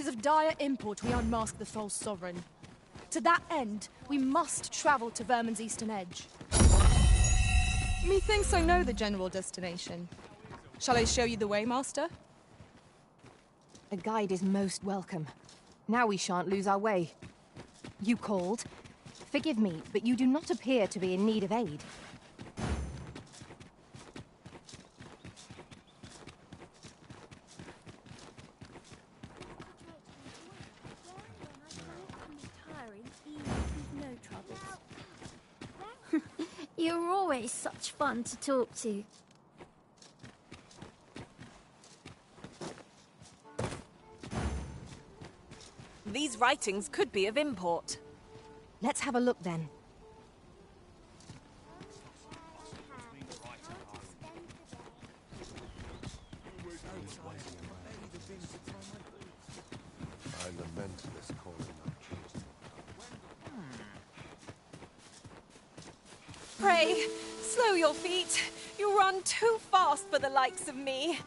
'Tis of dire import we unmask the false sovereign. To that end, we must travel to Vermin's eastern edge. Methinks I know the general destination. Shall I show you the way, Master? A guide is most welcome. Now we shan't lose our way. You called? Forgive me, but you do not appear to be in need of aid. You're always such fun to talk to. These writings could be of import. Let's have a look then. I lament this calling of truth. Pray, slow your feet. You run too fast for the likes of me.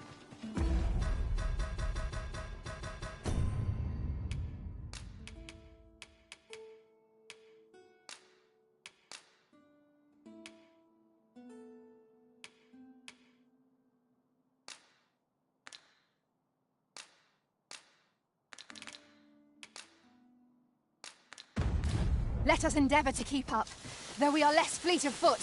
Let us endeavor to keep up, though we are less fleet of foot.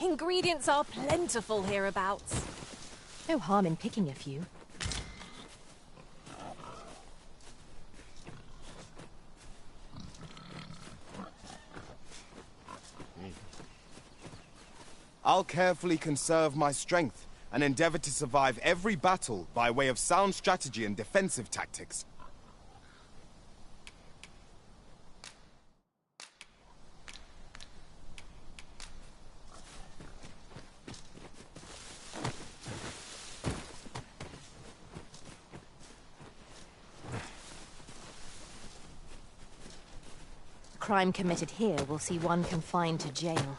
Ingredients are plentiful hereabouts. No harm in picking a few. I'll carefully conserve my strength and endeavor to survive every battle by way of sound strategy and defensive tactics. Crime committed here will see one confined to jail.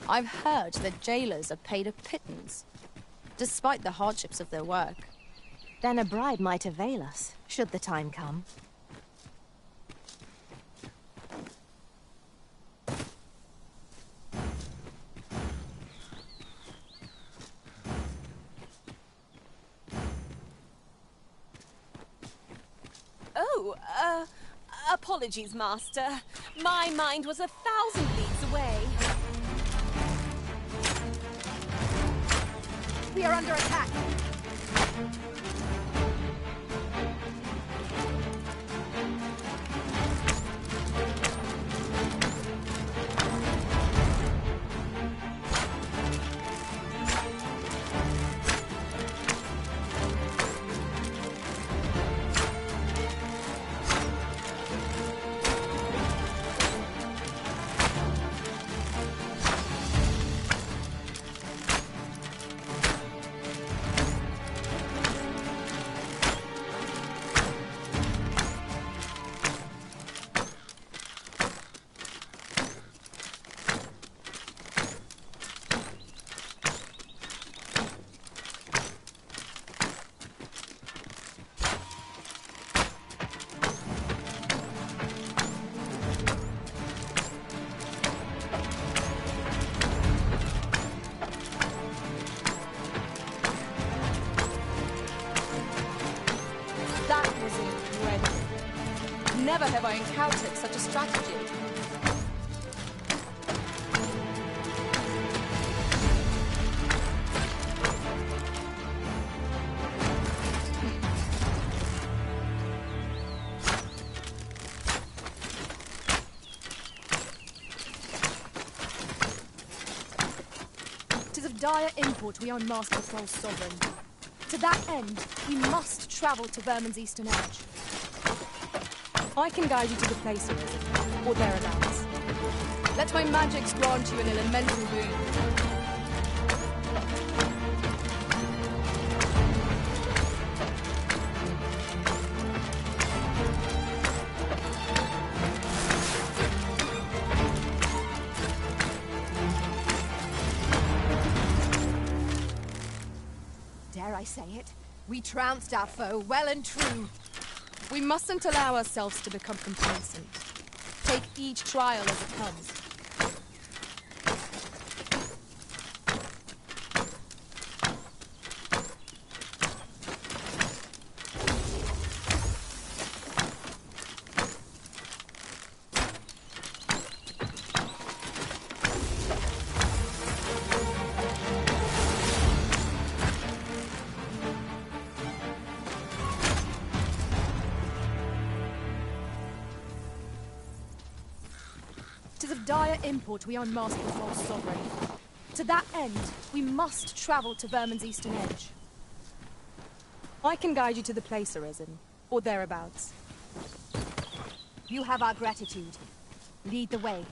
I've heard that jailers are paid a pittance, despite the hardships of their work. Then a bribe might avail us, should the time come. Oh, apologies, Master. My mind was 1,000 leagues away. We are under attack! Never have I encountered such a strategy. Tis of dire import we unmask the false sovereign. To that end, we must travel to Vermin's eastern edge. I can guide you to the place of it, or thereabouts. Let my magics grant you an elemental boon. Dare I say it? We trounced our foe well and true. We mustn't allow ourselves to become complacent. Take each trial as it comes. It is of dire import we unmask the false sovereign. To that end, we must travel to Vermin's eastern edge. I can guide you to the place arisen, or thereabouts. You have our gratitude. Lead the way.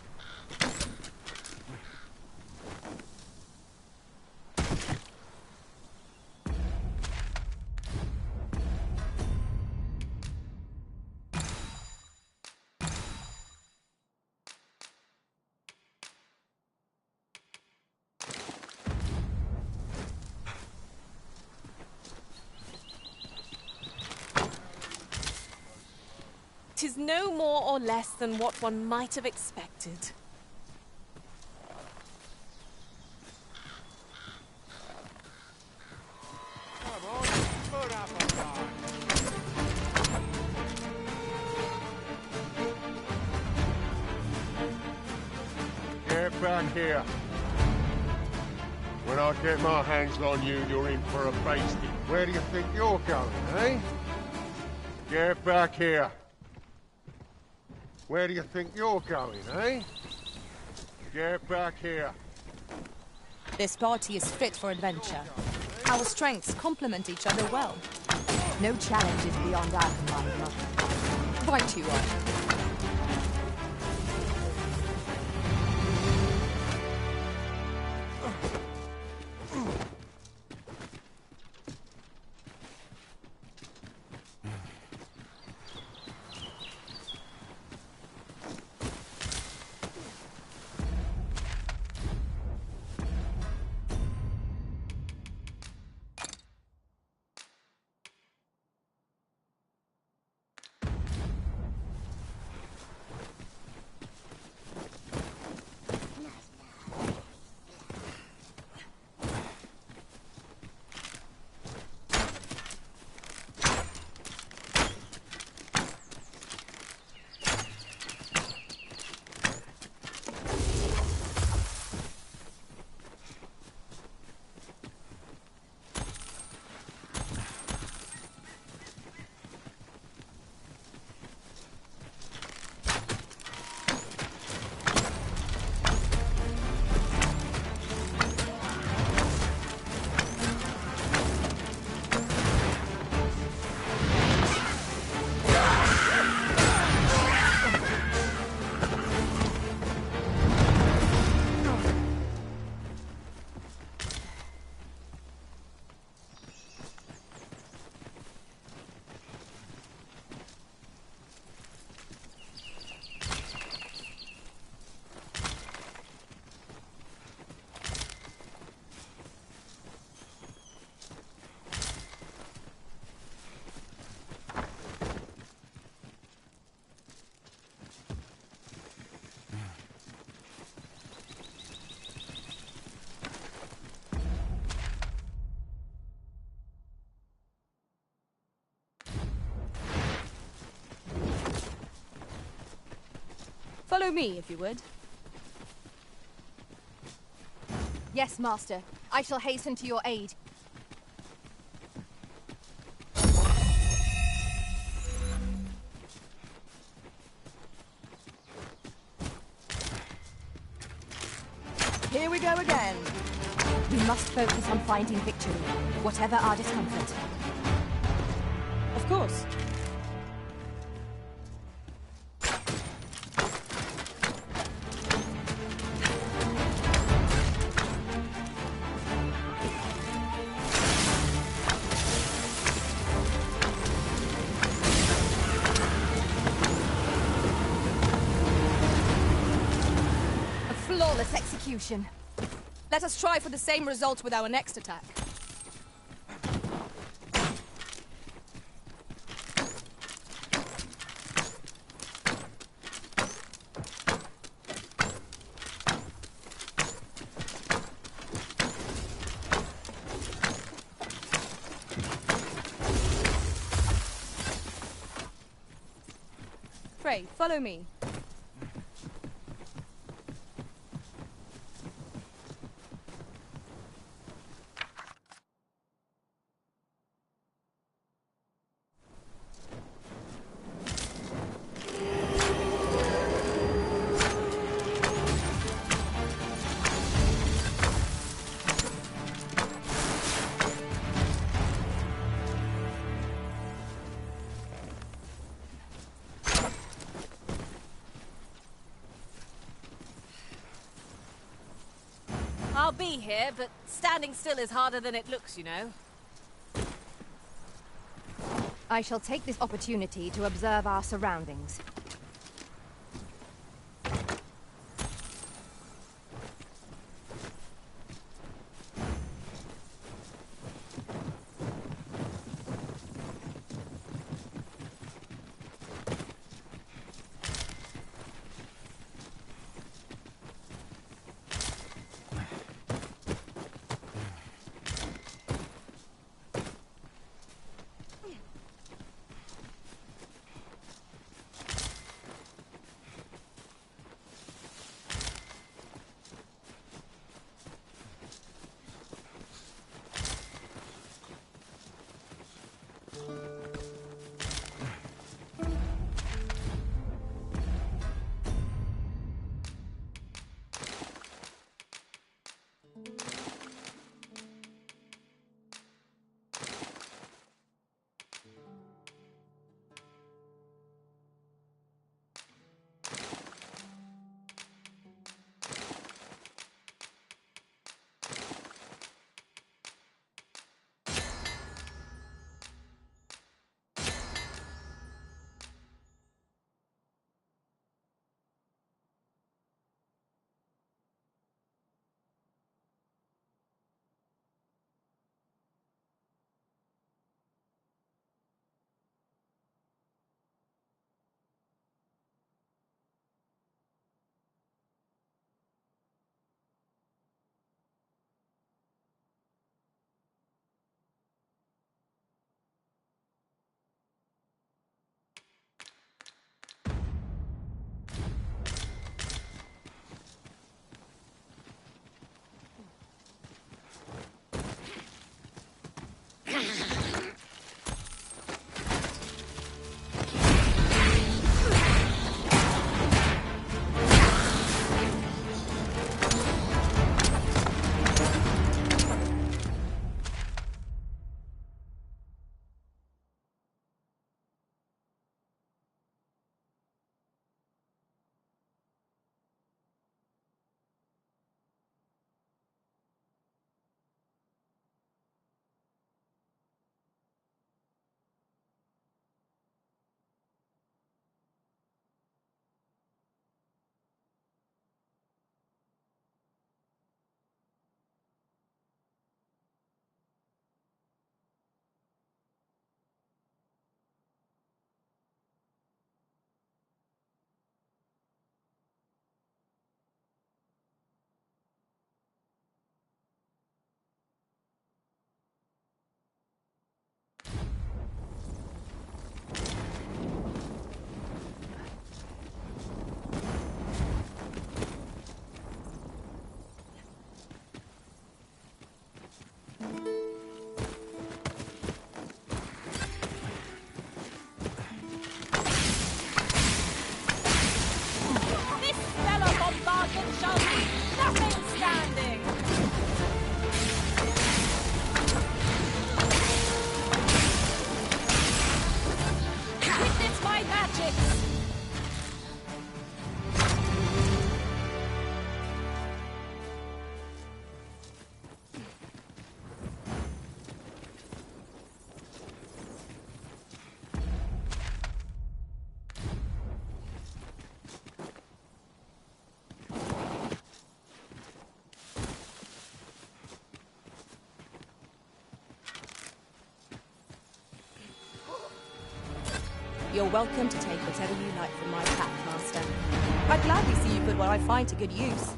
Tis no more or less than what one might have expected. Come on, put up a fight. Get back here. When I get my hands on you, you're in for a basting. Where do you think you're going, eh? Get back here. Where do you think you're going, eh? Get back here. This party is fit for adventure. Our strengths complement each other well. No challenge is beyond our command, Mother. Right you are. Follow me, if you would. Yes, Master. I shall hasten to your aid. Here we go again. We must focus on finding victory, whatever our discomfort. Of course. Flawless execution. Let us try for the same result with our next attack. Pray, follow me. I'll be here, but standing still is harder than it looks, you know. I shall take this opportunity to observe our surroundings. You're welcome to take whatever you like from my pack, Master. I'd gladly see you put what I find to good use.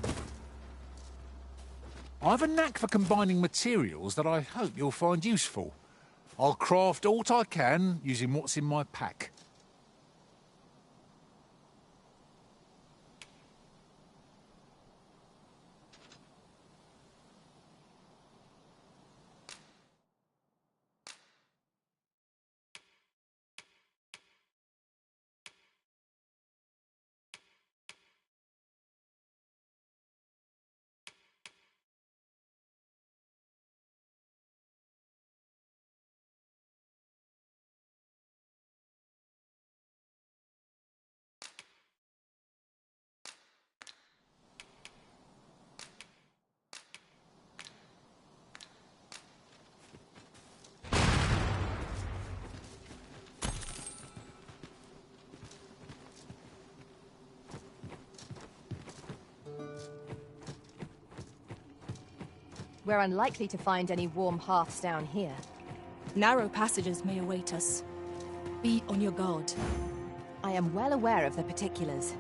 I've a knack for combining materials that I hope you'll find useful. I'll craft aught I can using what's in my pack. We're unlikely to find any warm hearths down here. Narrow passages may await us. Be on your guard. I am well aware of the particulars.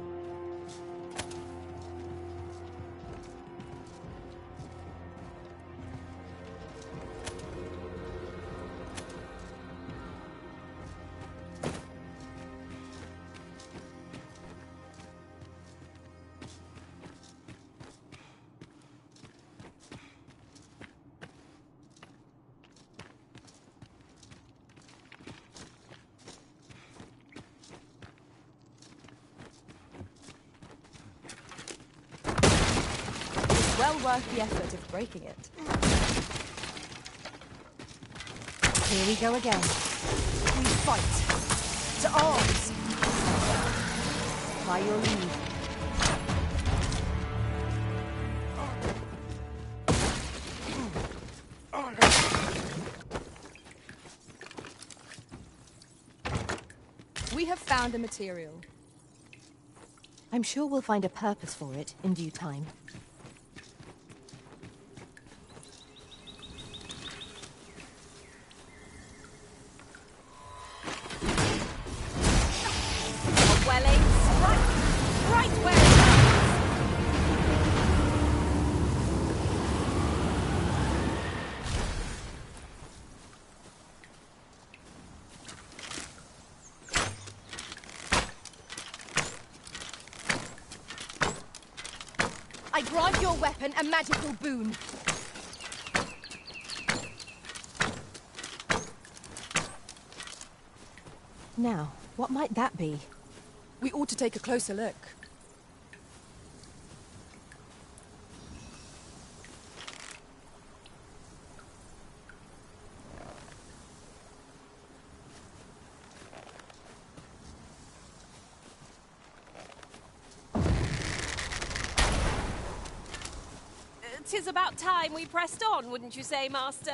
Well worth the effort of breaking it. Here we go again. We fight. To arms! By your leave. We have found a material. I'm sure we'll find a purpose for it in due time. Well aimed strike! Right where it counts! I grant your weapon a magical boon. Now, what might that be? We ought to take a closer look. Tis about time we pressed on, wouldn't you say, Master?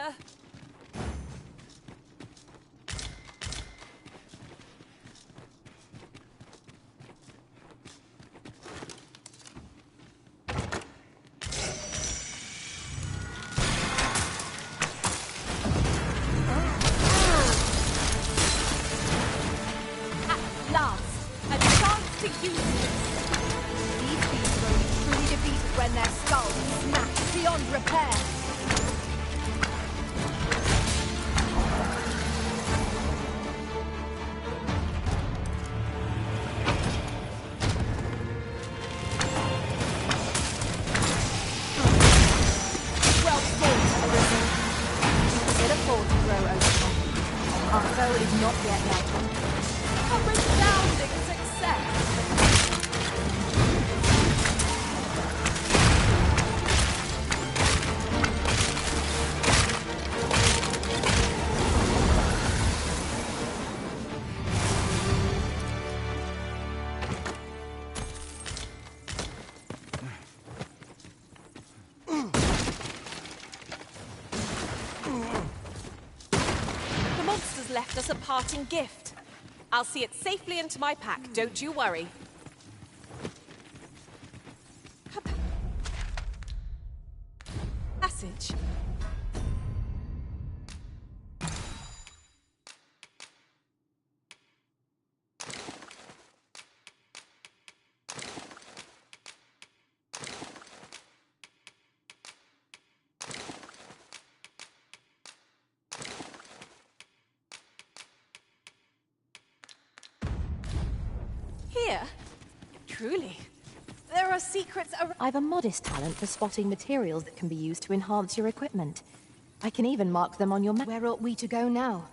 At last, a chance to use it. These beasts are only truly defeated when their skulls snap beyond repair. Well fought, Arisen. Still a fall to grow over. Our foe is not yet dead. A resounding success! The monsters left us a parting gift. I'll see it safely into my pack, don't you worry. Passage. here? Truly. There are secrets around. I've a modest talent for spotting materials that can be used to enhance your equipment. I can even mark them on your map. Where ought we to go now?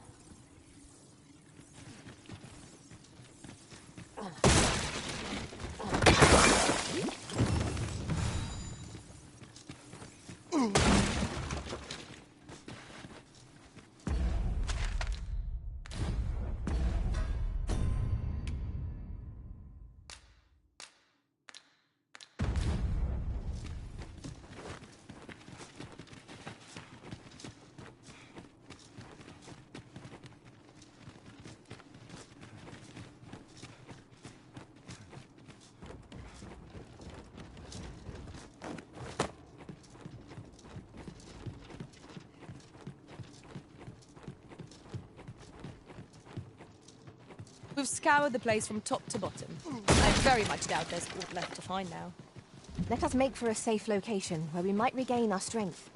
We've scoured the place from top to bottom. I very much doubt there's aught left to find now. Let us make for a safe location where we might regain our strength.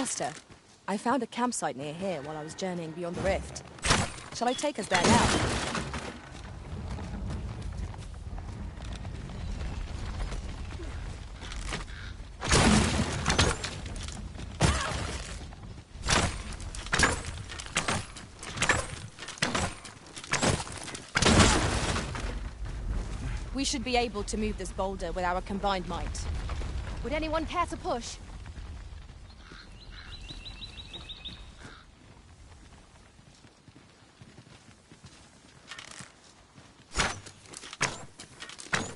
Master, I found a campsite near here while I was journeying beyond the rift. Shall I take us there now? We should be able to move this boulder with our combined might. Would anyone care to push?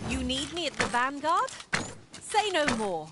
You need me at the vanguard? Say no more.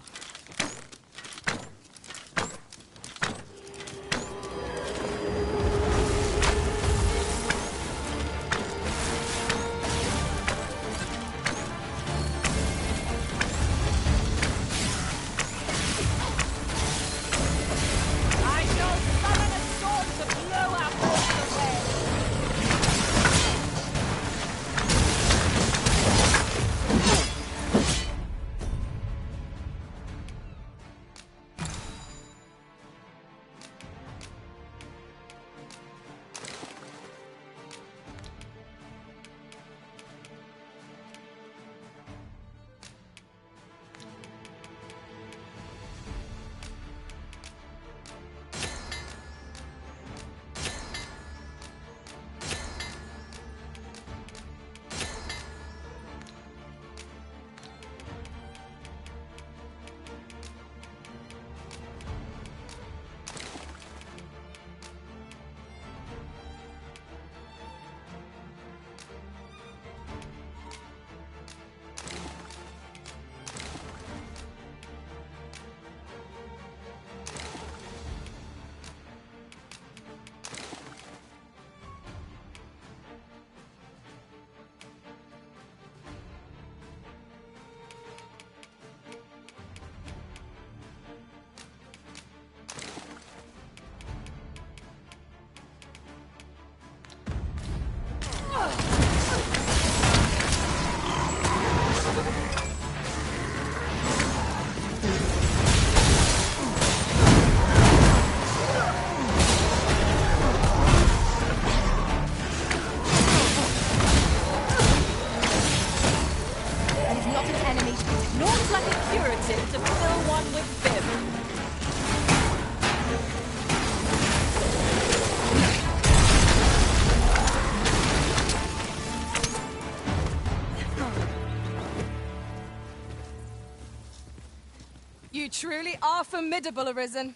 truly are formidable, Arisen.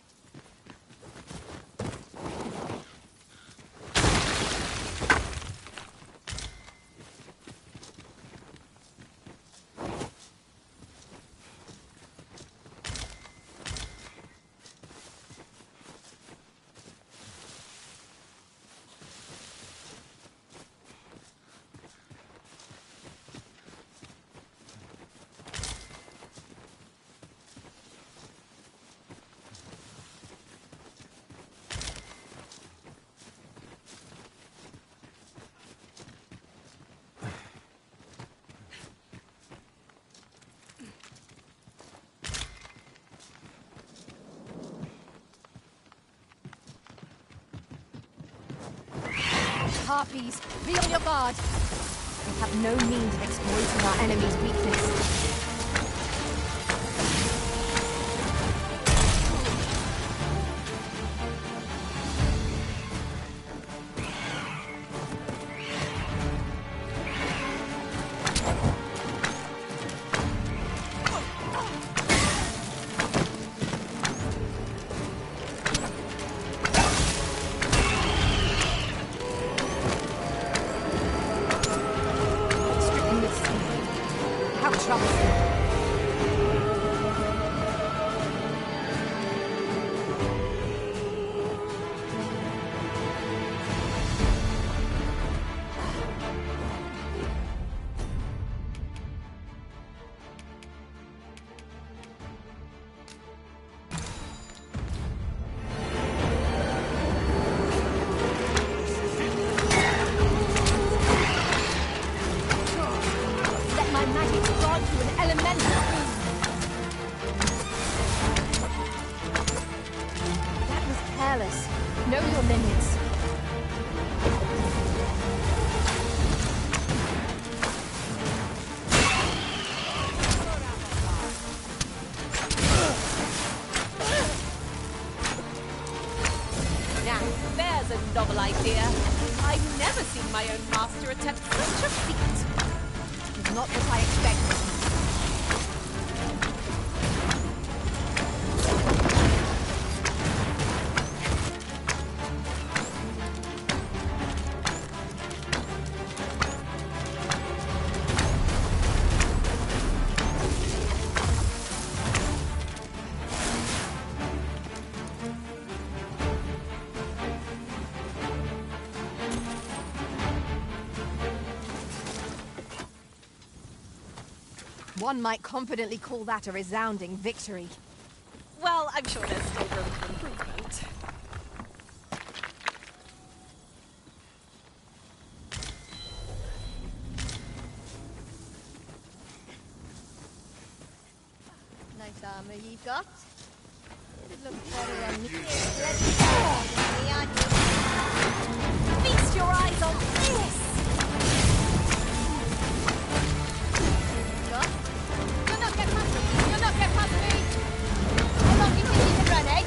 Harpies, be on your guard. We have no means of exploiting our enemy's weakness. Know your limits. Now, there's a novel idea. I've never seen my own master attempt such a feat. It's not what I expected. One might confidently call that a resounding victory. Well, I'm sure there's still room for improvement. Nice armor you've got. It'd look better on me. Let's go! Me on you. Feast your eyes on this! You'll not get past me! You'll not get past me! How long do you think you can run, eh?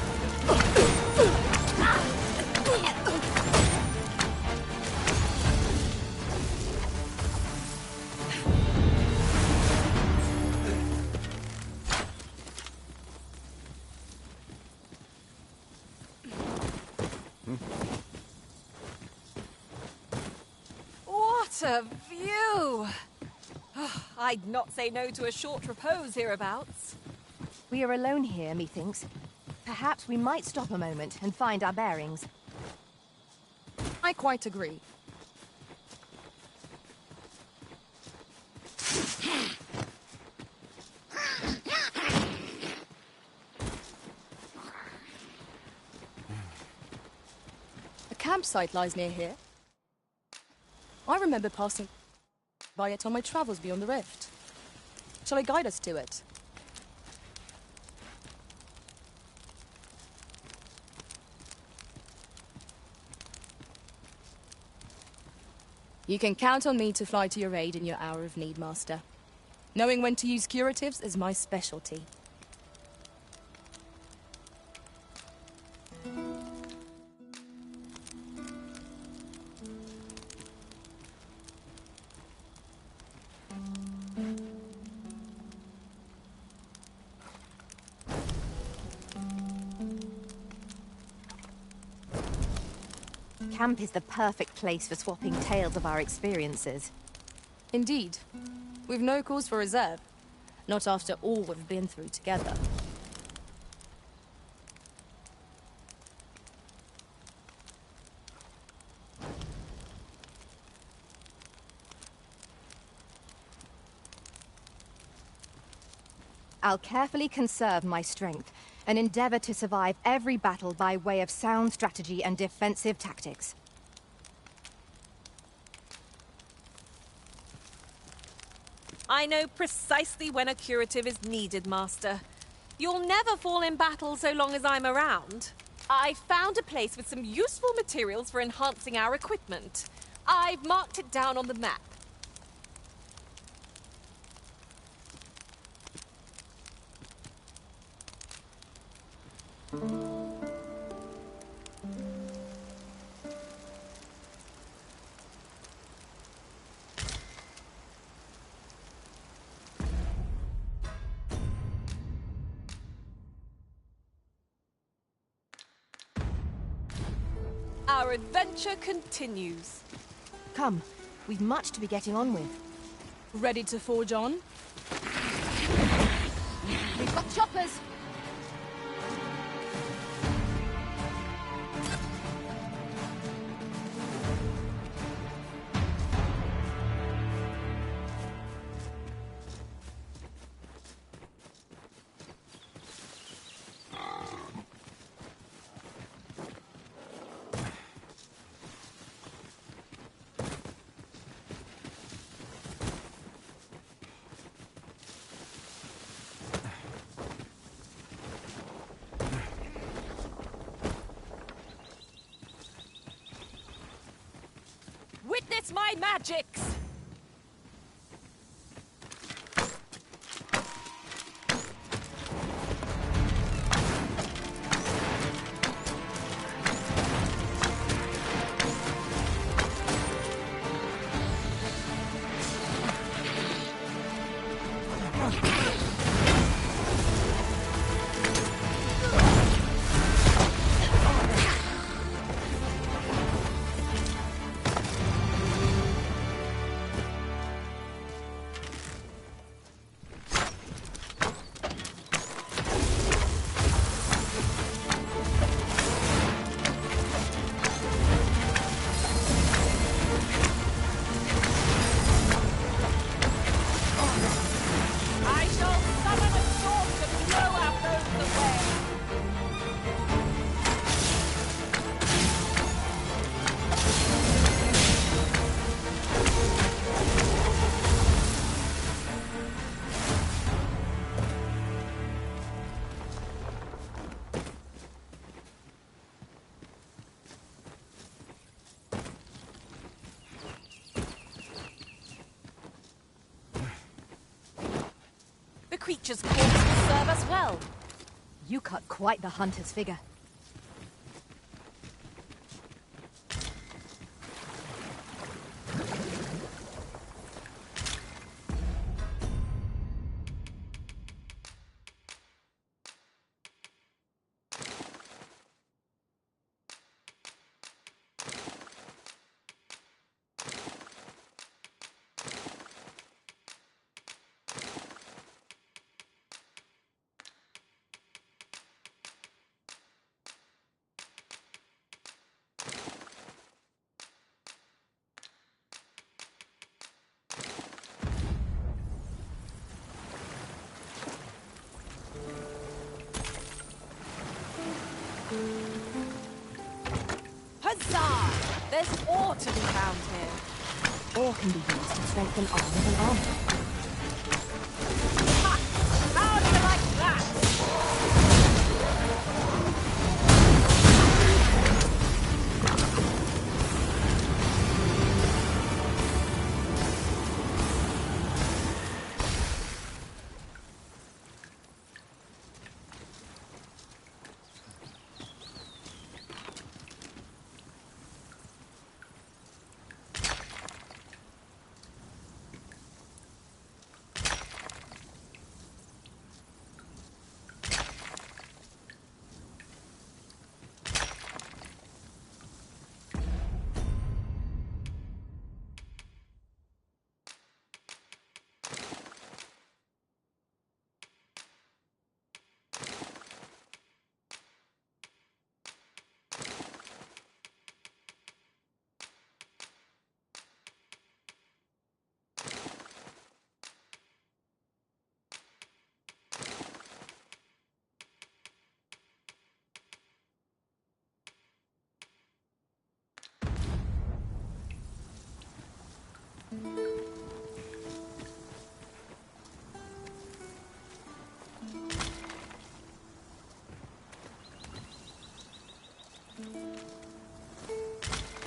What a view! I'd not say no to a short repose hereabouts. We are alone here, methinks. Perhaps we might stop a moment and find our bearings. I quite agree. A campsite lies near here. I remember passing by it on my travels beyond the rift. Shall I guide us to it? You can count on me to fly to your aid in your hour of need, Master. Knowing when to use curatives is my specialty. Camp is the perfect place for swapping tales of our experiences. Indeed. We've no cause for reserve. Not after all we've been through together. I'll carefully conserve my strength and endeavor to survive every battle by way of sound strategy and defensive tactics. I know precisely when a curative is needed, Master. You'll never fall in battle so long as I'm around. I found a place with some useful materials for enhancing our equipment. I've marked it down on the map. Our adventure continues. Come, we've much to be getting on with. Ready to forge on? We've got choppers! Witness my magics! The creature's corpse will serve us well. You cut quite the hunter's figure. Huzzah! There's ore to be found here. Ore can be used to strengthen armor and armor. Ha! How do you like that?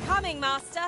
Coming, Master.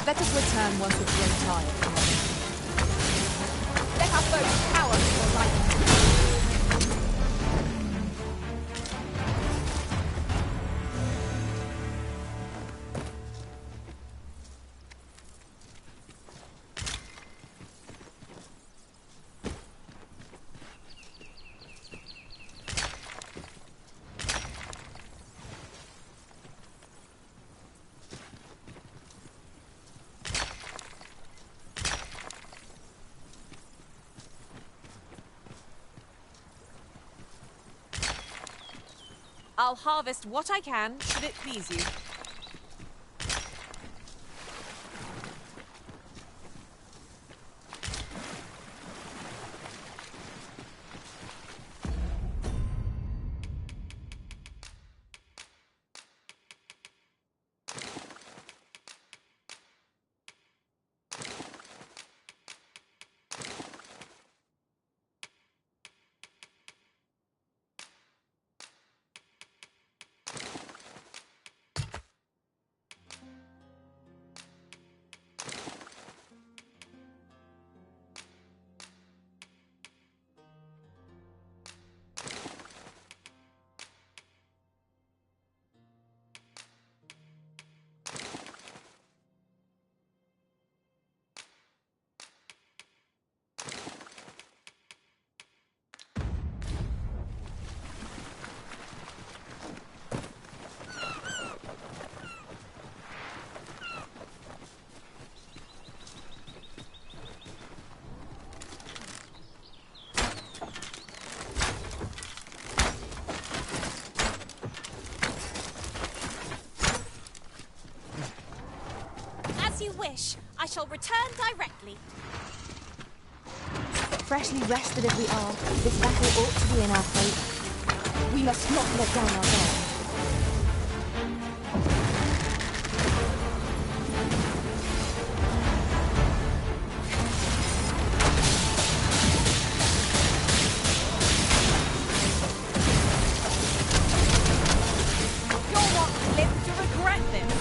Let us return once we've grown tired. Let our foes cower before lightning. I'll harvest what I can, should it please you. You wish. I shall return directly. Freshly rested as we are, this battle ought to be in our fate. We must not let down our guard. You're not lived to regret this.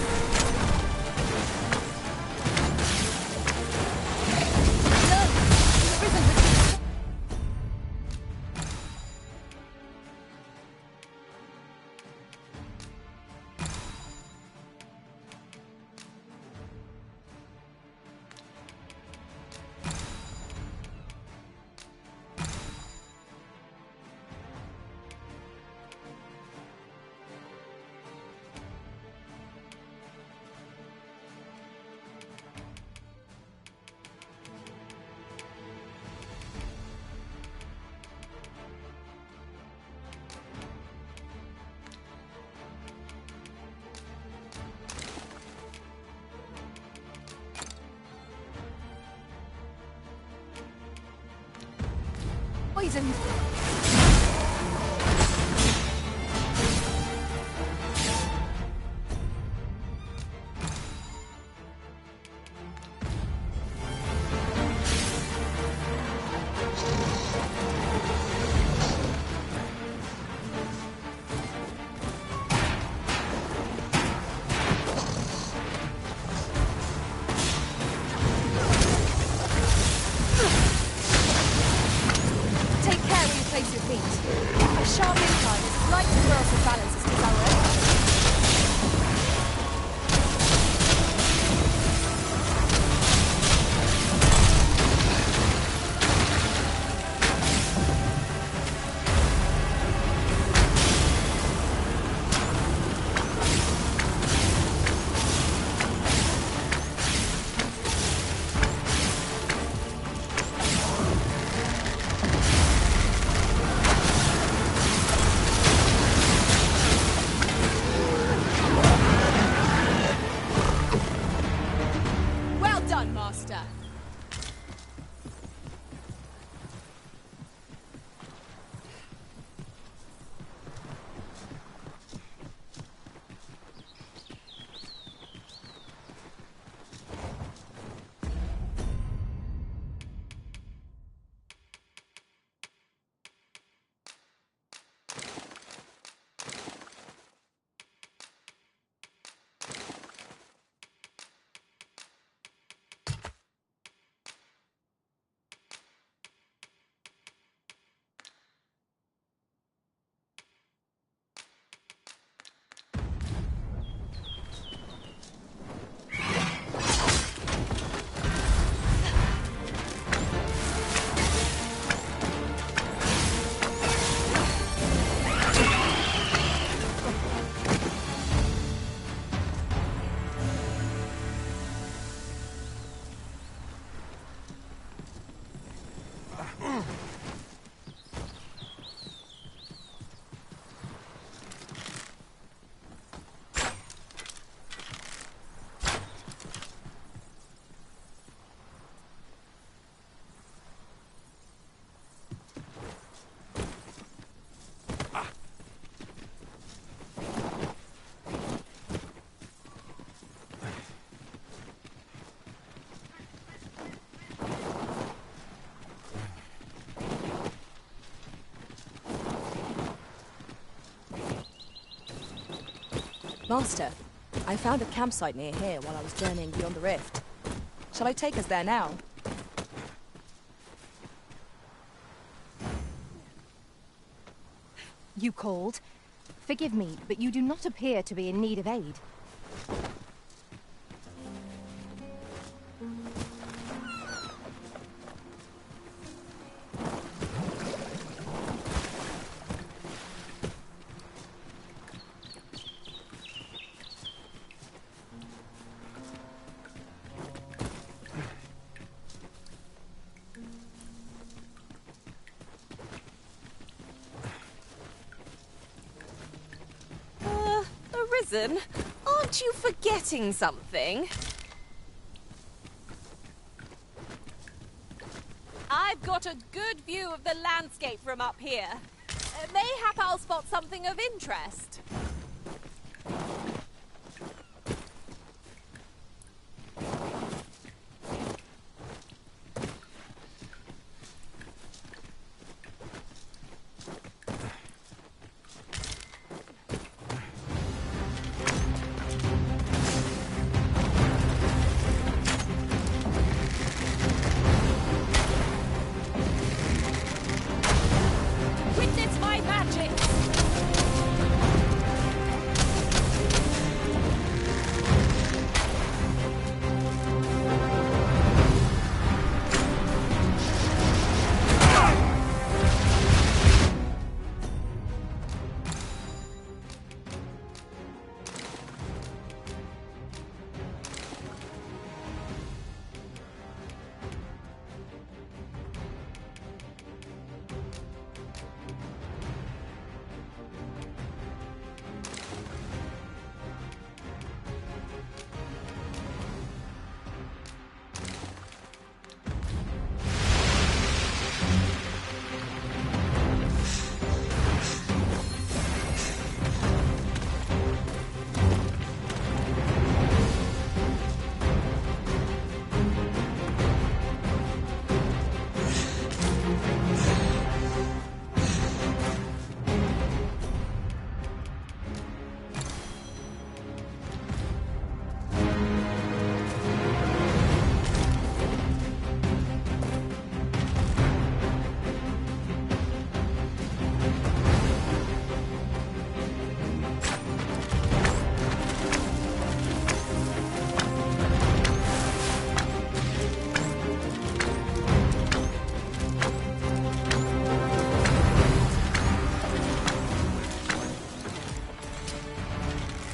Poisoned. Take care of Master, I found a campsite near here while I was journeying beyond the rift. Shall I take us there now? You called? Forgive me, but you do not appear to be in need of aid. Arisen, aren't you forgetting something? I've got a good view of the landscape from up here. Mayhap I'll spot something of interest. Witness my magic!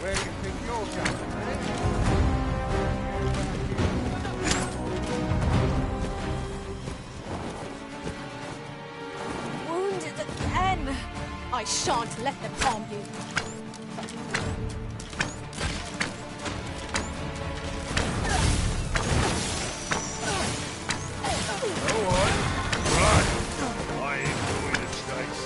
Where do you think you're going, eh? Wounded again! I shan't let them harm you. I enjoy the chase.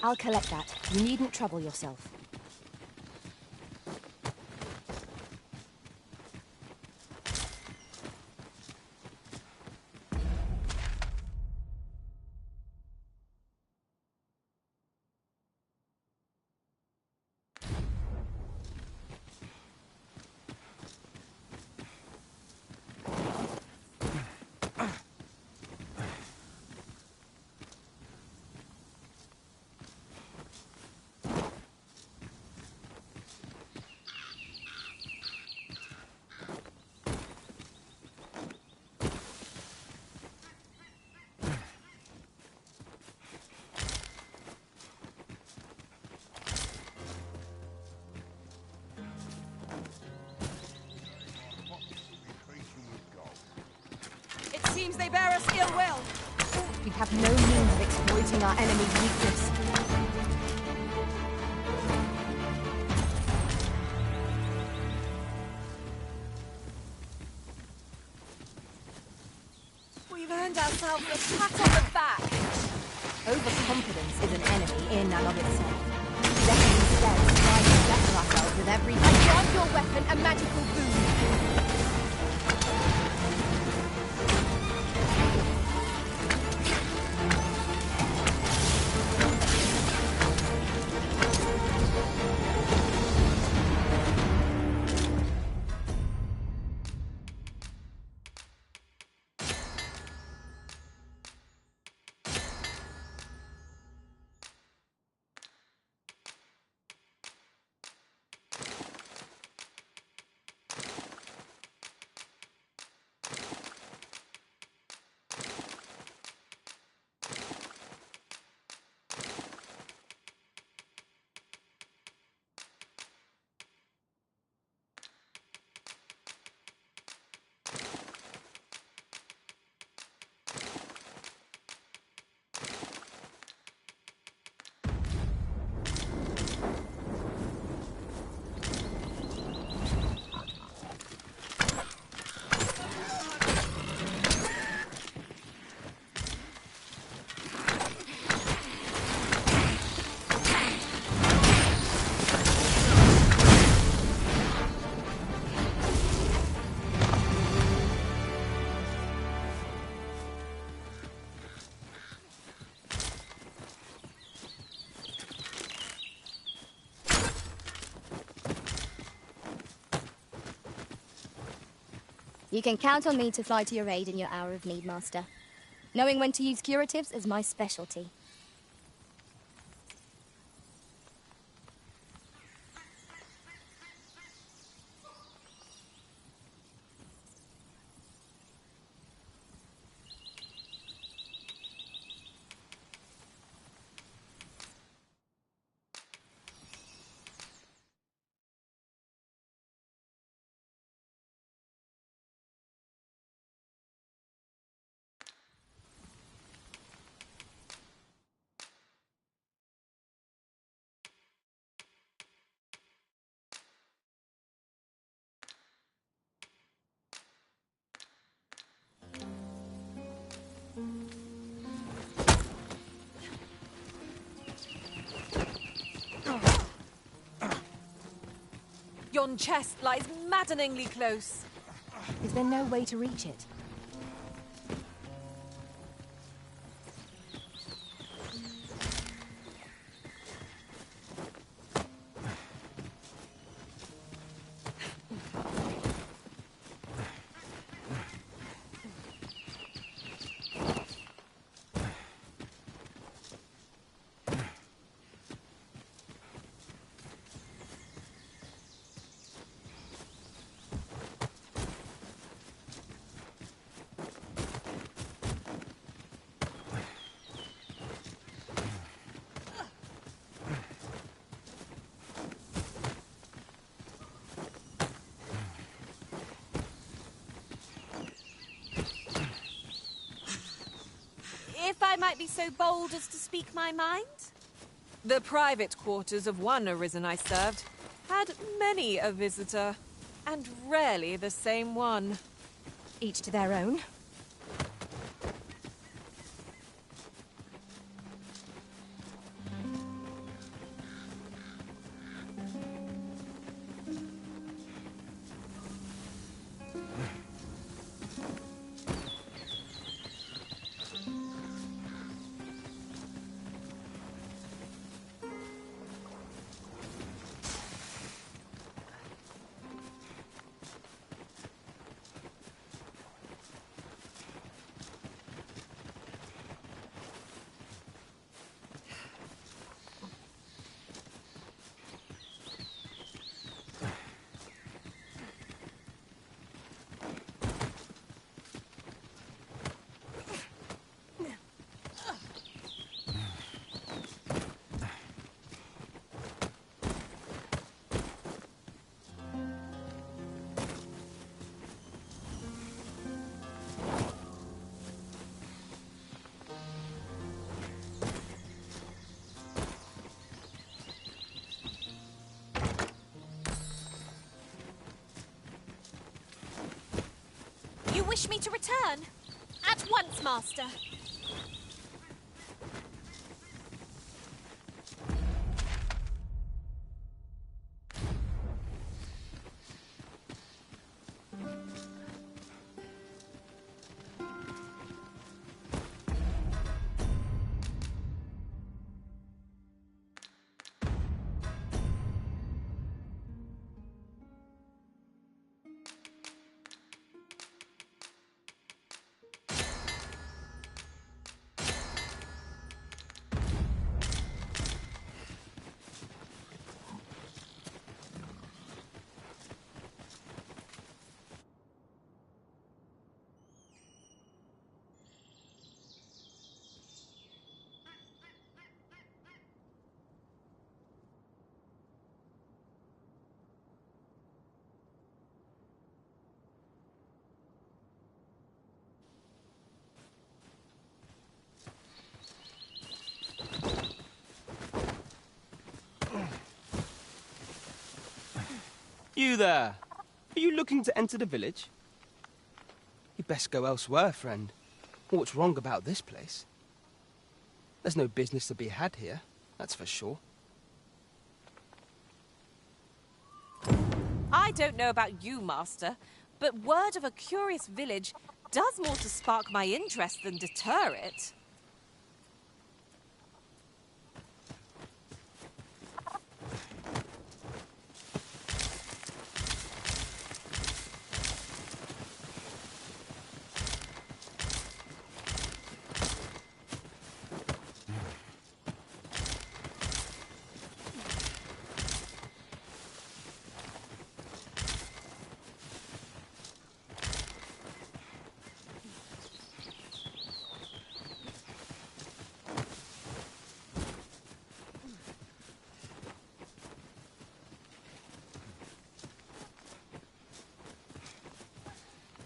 I'll collect that. You needn't trouble yourself. It seems they bear us ill will. We have no means of exploiting our enemy's weakness. earned ourselves a pat on the back. Overconfidence is an enemy in and of itself. Let us instead strive to better ourselves with every... I grant your weapon a magical boon. You can count on me to fly to your aid in your hour of need, Master. Knowing when to use curatives is my specialty. Yon chest lies maddeningly close. Is there no way to reach it? If I might be so bold as to speak my mind? The private quarters of one Arisen I served had many a visitor, and rarely the same one. Each to their own. You wish me to return? At once, Master. You there! Are you looking to enter the village? You'd best go elsewhere, friend. What's wrong about this place? There's no business to be had here, that's for sure. I don't know about you, Master, but word of a curious village does more to spark my interest than deter it.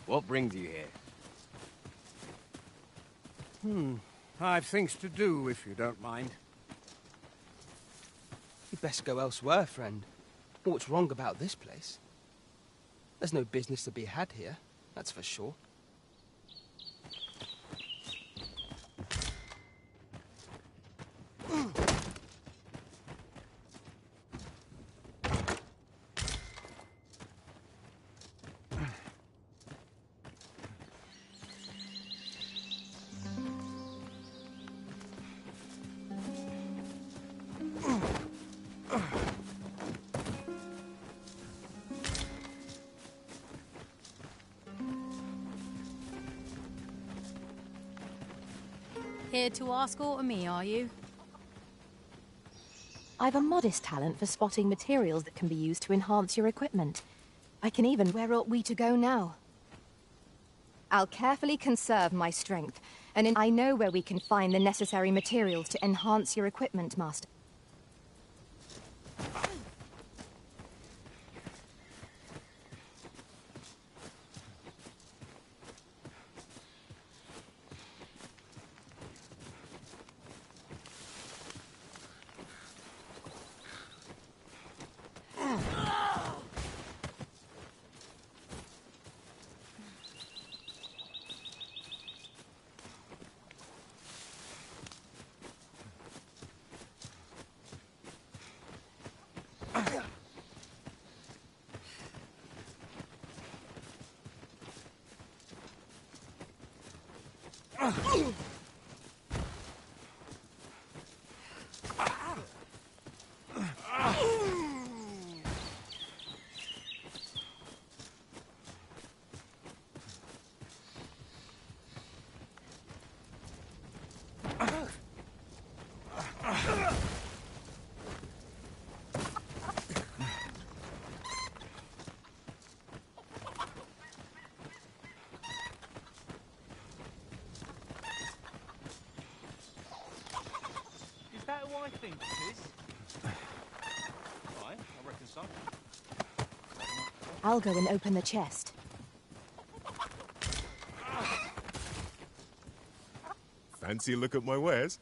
What brings you here? I've things to do, if you don't mind. You'd best go elsewhere, friend. What's wrong about this place? There's no business to be had here, that's for sure. Here to ask aught of me, are you? I've a modest talent for spotting materials that can be used to enhance your equipment. I can even... Where ought we to go now? I'll carefully conserve my strength, and I know where we can find the necessary materials to enhance your equipment, Master. Is that who I think it is? Aye, I reckon so. I'll go and open the chest. Fancy a look at my wares?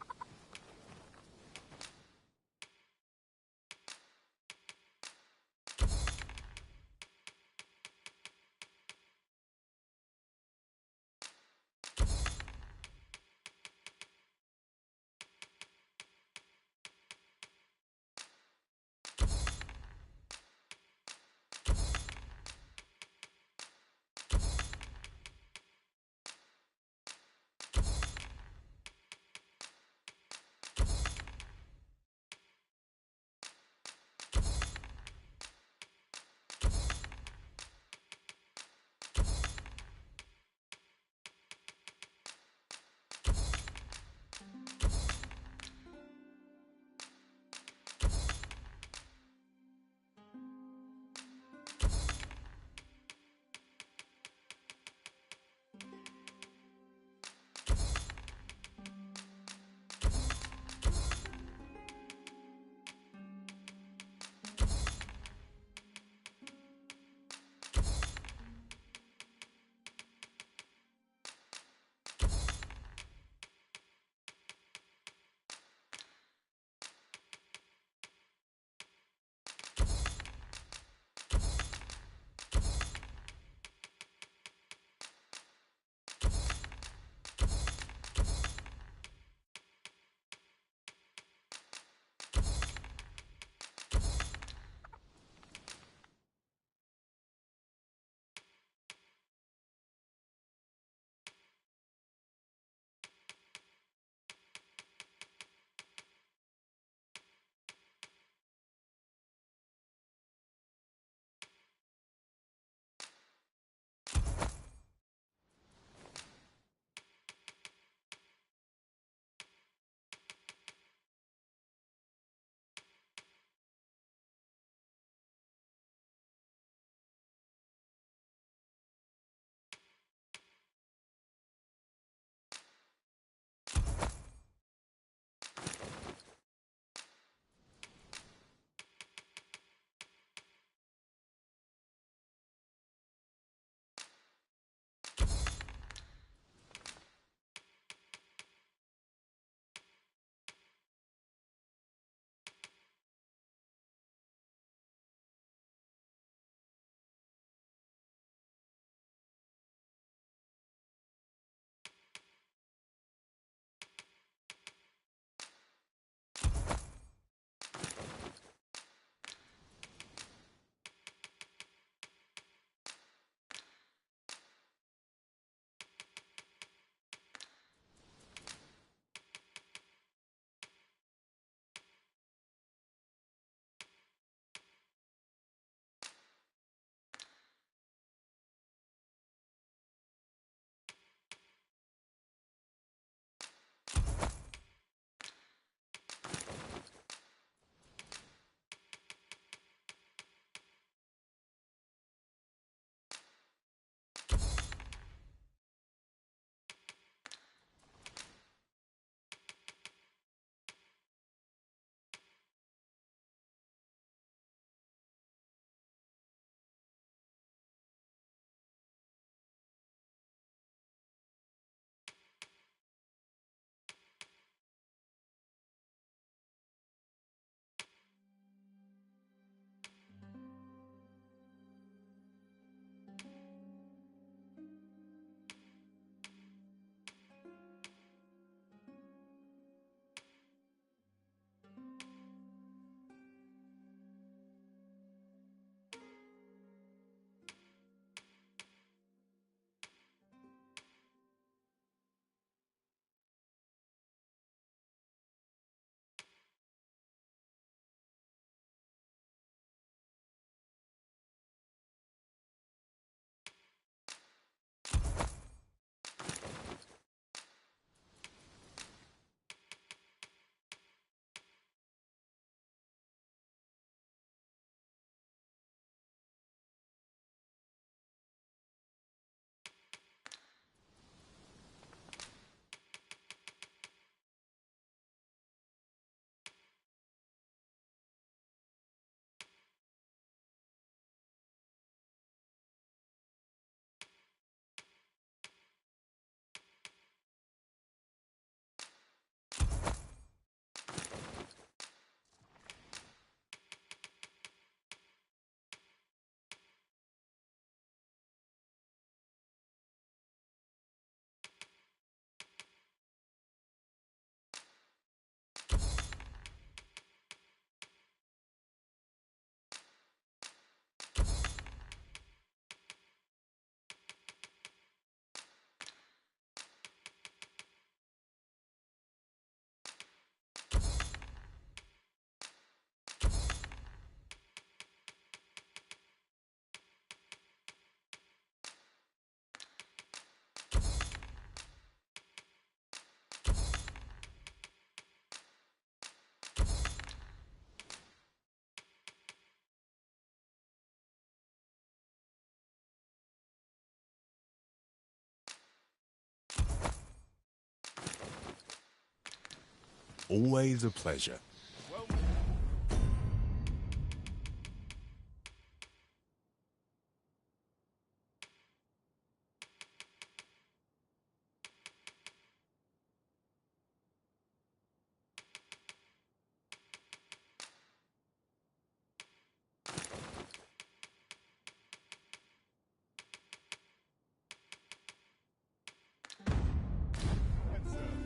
Always a pleasure.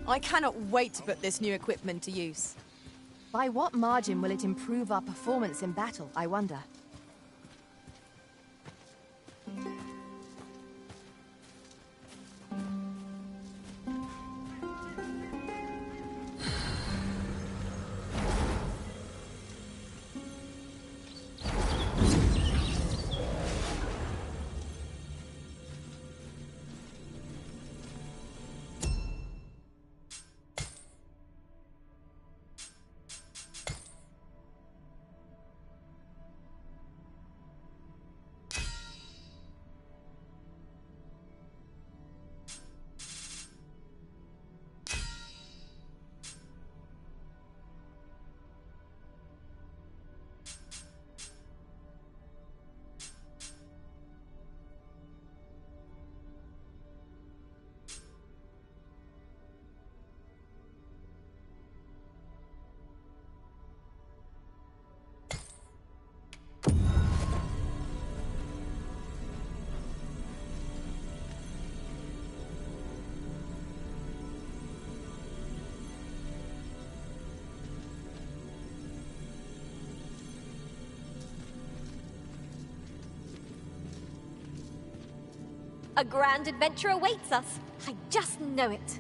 I cannot wait to put this new equipment to use. By what margin will it improve our performance in battle, I wonder? A grand adventure awaits us. I just know it.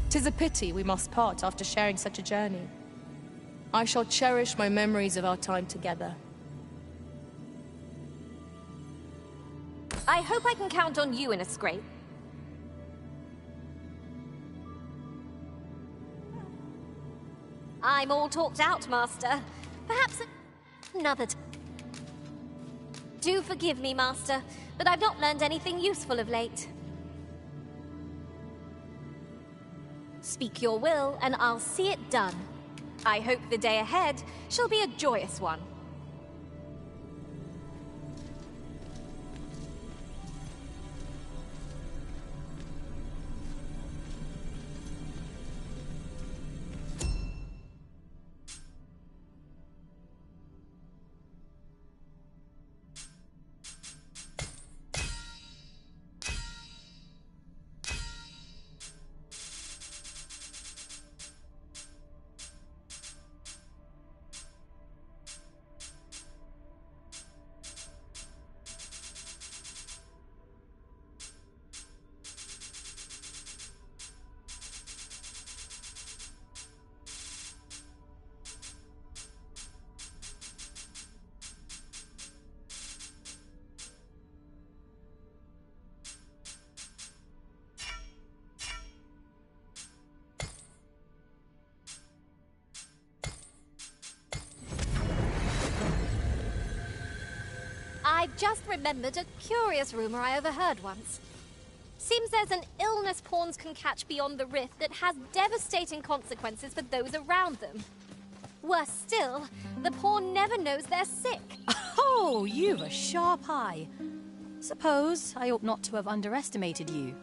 Tis a pity we must part after sharing such a journey. I shall cherish my memories of our time together. I hope I can count on you in a scrape. I'm all talked out, Master. Perhaps another time. Do forgive me, Master, but I've not learned anything useful of late. Speak your will, and I'll see it done. I hope the day ahead shall be a joyous one. I've just remembered a curious rumor I overheard once. Seems there's an illness pawns can catch beyond the rift that has devastating consequences for those around them. Worse still, the pawn never knows they're sick. Oh, you've a sharp eye. Suppose I ought not to have underestimated you,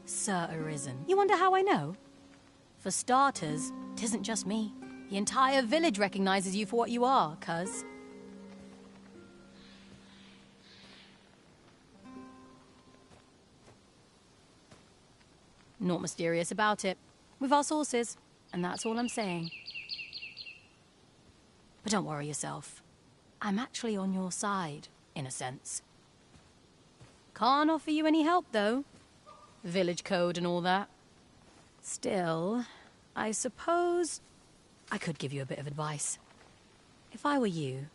Sir Arisen. You wonder how I know? For starters, 'tisn't just me. The entire village recognizes you for what you are, cuz. Not mysterious about it. We've our sources, and that's all I'm saying. But don't worry yourself. I'm actually on your side, in a sense. Can't offer you any help, though. Village code and all that. Still, I suppose I could give you a bit of advice. If I were you,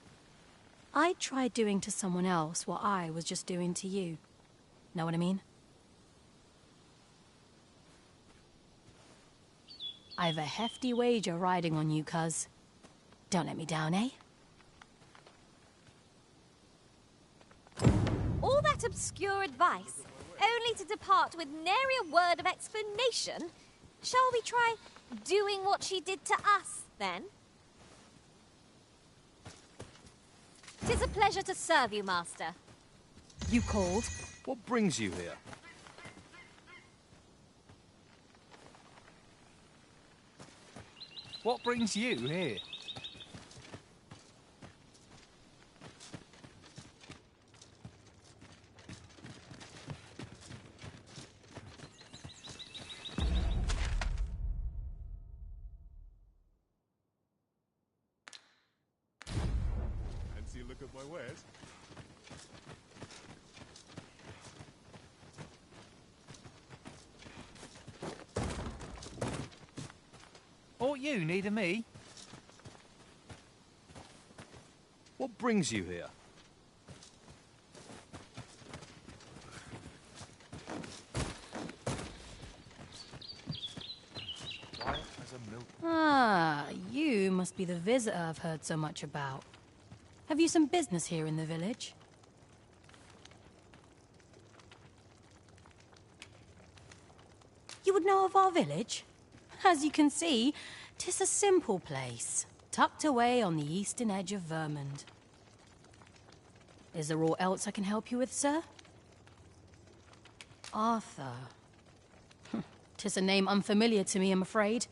I'd try doing to someone else what I was just doing to you. Know what I mean? I've a hefty wager riding on you, cuz. Don't let me down, eh? All that obscure advice, only to depart with nary a word of explanation? Shall we try doing what she did to us, then? 'Tis a pleasure to serve you, Master. You called? What brings you here? What brings you here? Fancy a look at my wares? Aught you needing me? What brings you here? Quiet as a milk. Ah, you must be the visitor I've heard so much about. Have you some business here in the village? You would know of our village? As you can see, 'tis a simple place, tucked away on the eastern edge of Vermund. Is there aught else I can help you with, sir? Arthur. 'Tis a name unfamiliar to me, I'm afraid.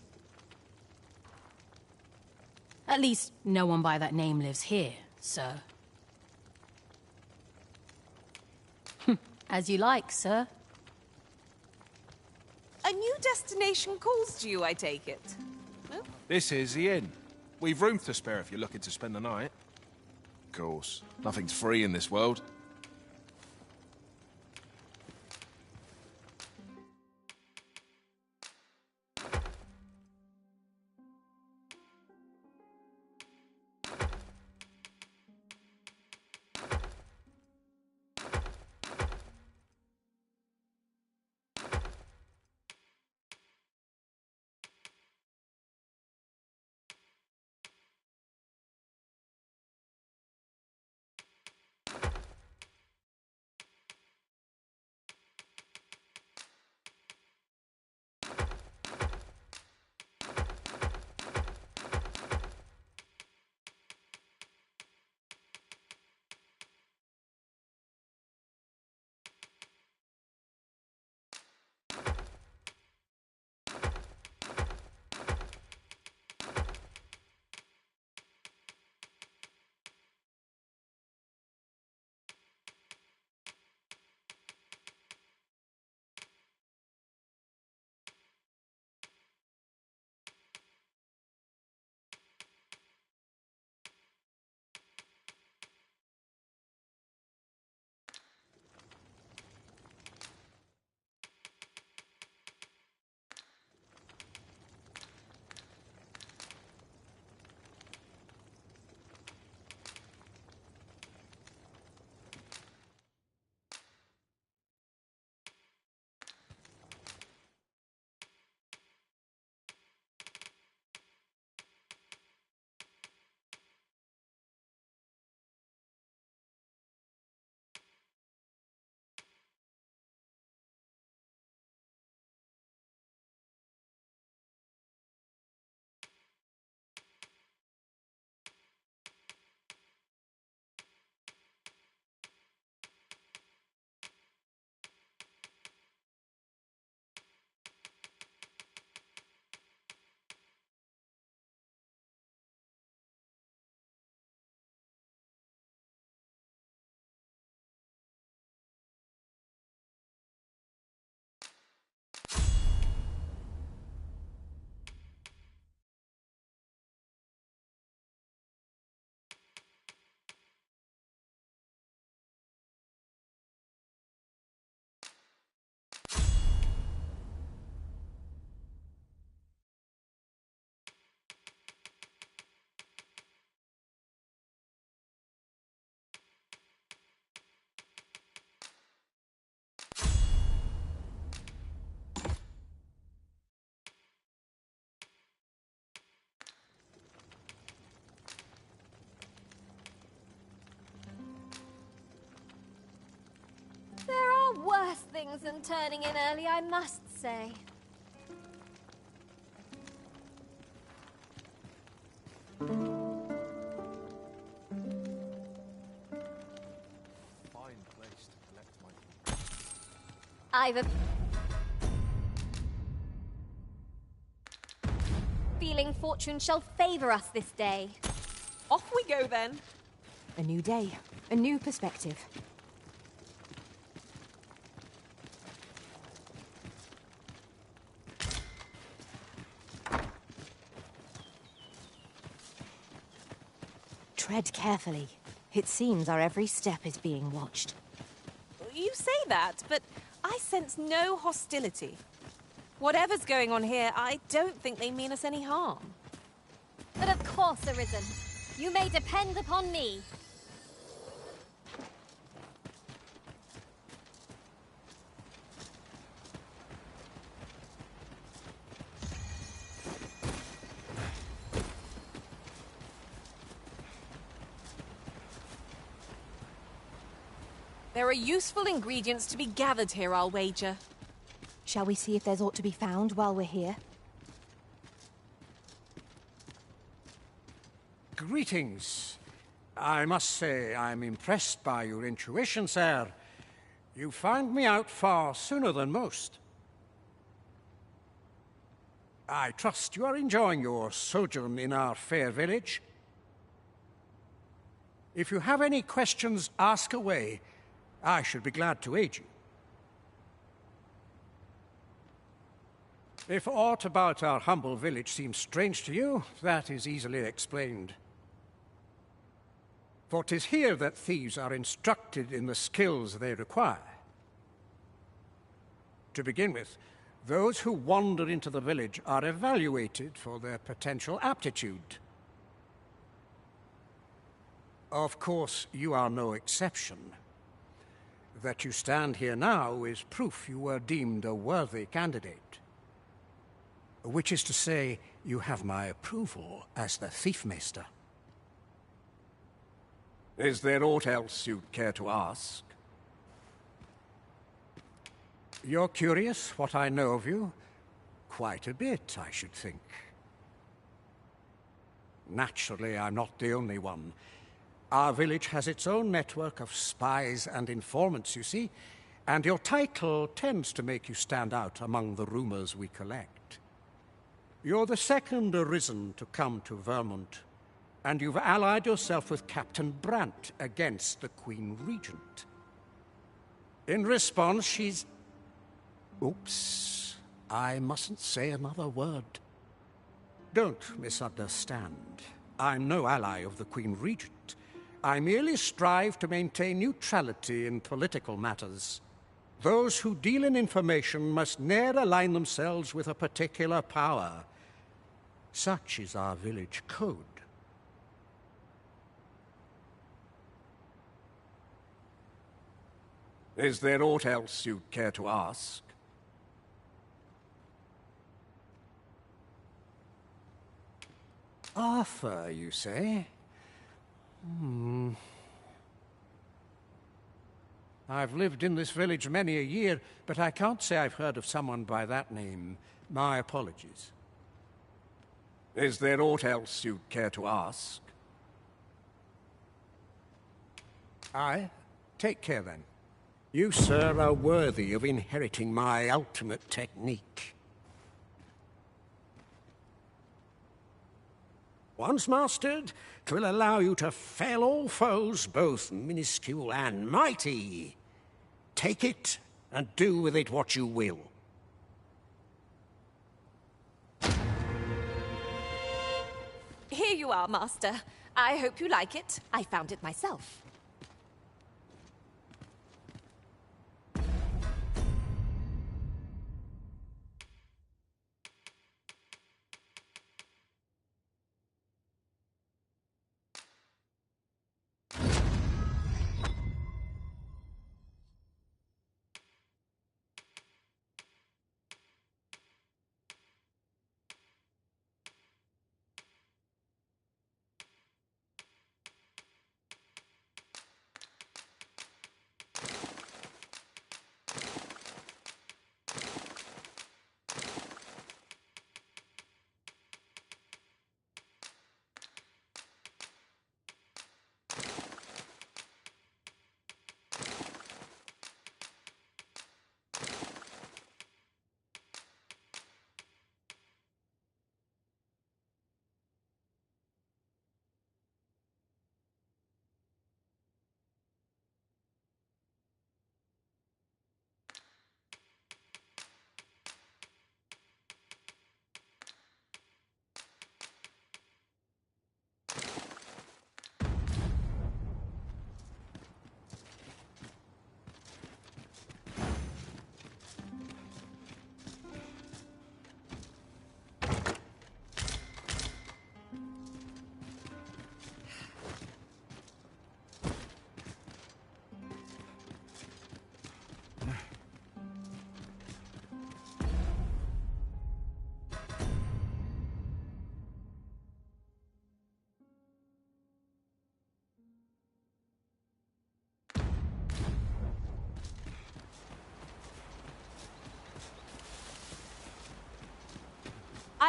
At least, no one by that name lives here, sir. As you like, sir. A new destination calls to you, I take it. No? This is the inn. We've room to spare if you're looking to spend the night. Of course, nothing's free in this world. worse things than turning in early, I must say. Fine place to collect my... I've a feeling fortune shall favor us this day. Off we go then. A new day, a new perspective. Tread carefully. It seems our every step is being watched. You say that, but I sense no hostility. Whatever's going on here, I don't think they mean us any harm. But of course, Arisen. You may depend upon me. There are useful ingredients to be gathered here, I'll wager. Shall we see if there's aught to be found while we're here? Greetings. I must say I'm impressed by your intuition, sir. You found me out far sooner than most. I trust you are enjoying your sojourn in our fair village. If you have any questions, ask away. I should be glad to aid you. If aught about our humble village seems strange to you, that is easily explained. For 'tis here that thieves are instructed in the skills they require. To begin with, those who wander into the village are evaluated for their potential aptitude. Of course, you are no exception. That you stand here now is proof you were deemed a worthy candidate. Which is to say, you have my approval as the Thiefmeister. Is there aught else you'd care to ask? You're curious what I know of you? Quite a bit, I should think. Naturally, I'm not the only one. Our village has its own network of spies and informants, you see, and your title tends to make you stand out among the rumors we collect. You're the second Arisen to come to Vermont, and you've allied yourself with Captain Brant against the Queen Regent. In response, she's... Oops, I mustn't say another word. Don't misunderstand. I'm no ally of the Queen Regent. I merely strive to maintain neutrality in political matters. Those who deal in information must ne'er align themselves with a particular power. Such is our village code. Is there aught else you'd care to ask? Arthur, you say? I've lived in this village many a year, but I can't say I've heard of someone by that name. My apologies. Is there aught else you'd care to ask? Aye. Take care, then. You, sir, are worthy of inheriting my ultimate technique. Once mastered, 'twill allow you to fell all foes, both minuscule and mighty. Take it, and do with it what you will. Here you are, Master. I hope you like it. I found it myself.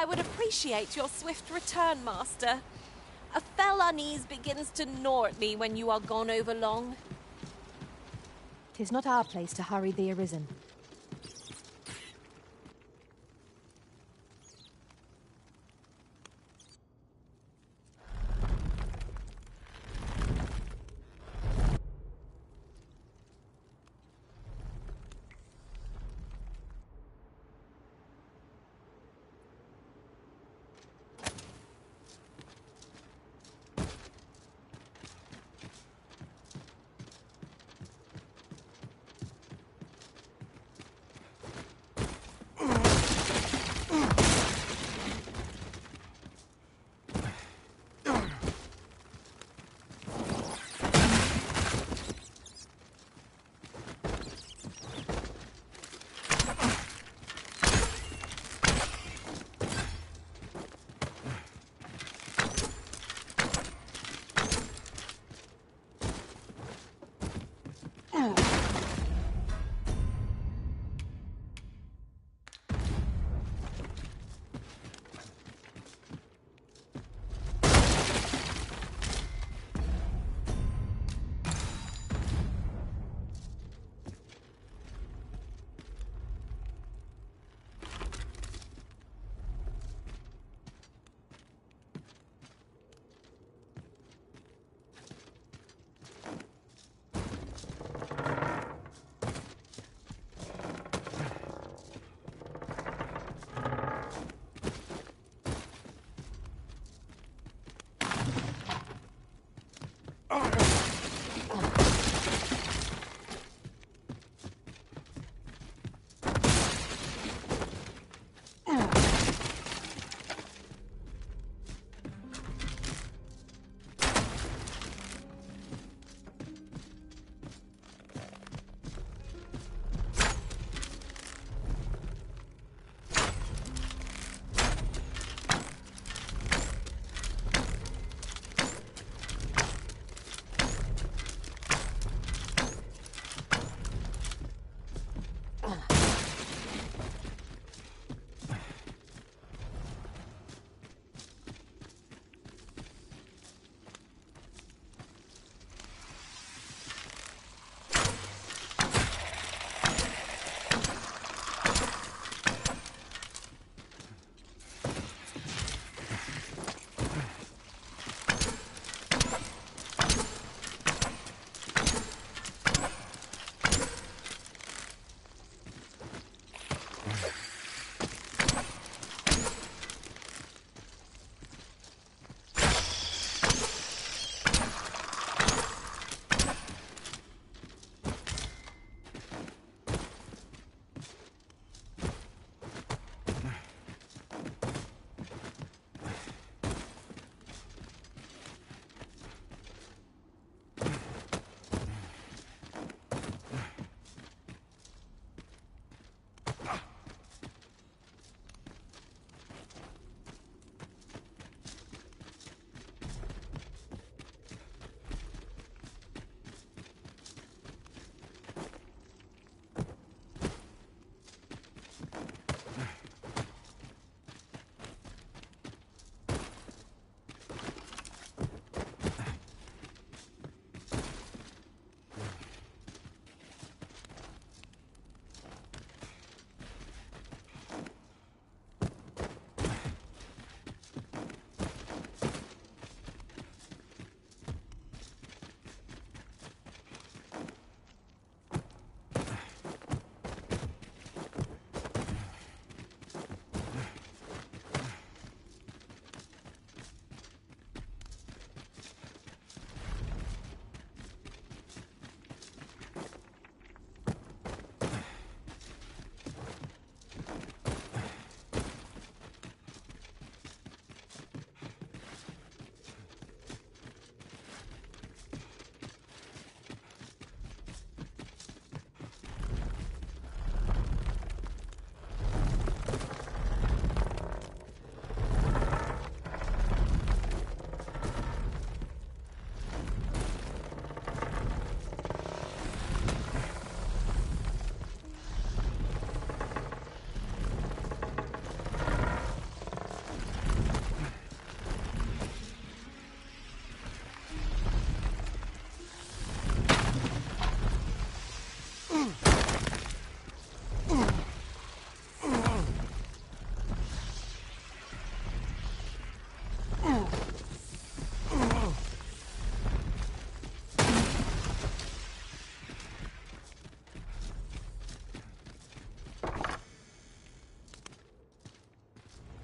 I would appreciate your swift return, Master. A fell unease begins to gnaw at me when you are gone over long. 'Tis not our place to hurry the Arisen.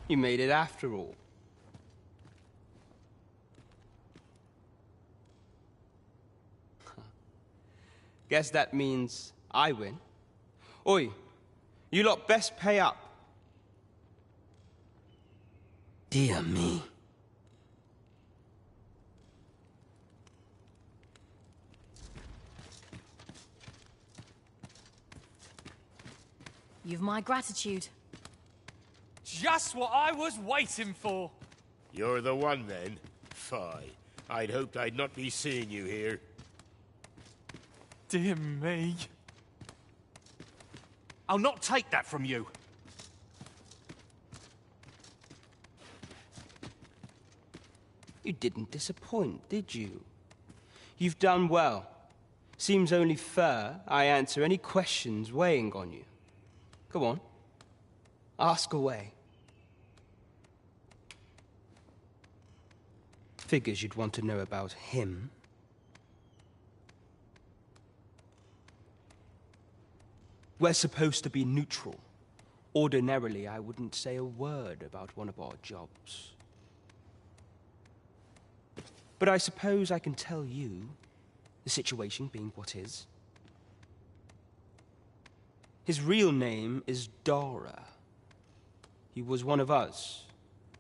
You made it after all. Guess that means I win. Oi, you lot best pay up. Dear me. You've my gratitude. Just what I was waiting for. You're the one, then? Fie. I'd hoped I'd not be seeing you here. Dear me. I'll not take that from you. You didn't disappoint, did you? You've done well. Seems only fair I answer any questions weighing on you. Come on. Ask away. Figures you'd want to know about him. We're supposed to be neutral. Ordinarily, I wouldn't say a word about one of our jobs. But I suppose I can tell you, the situation being what is. His real name is Dara. He was one of us,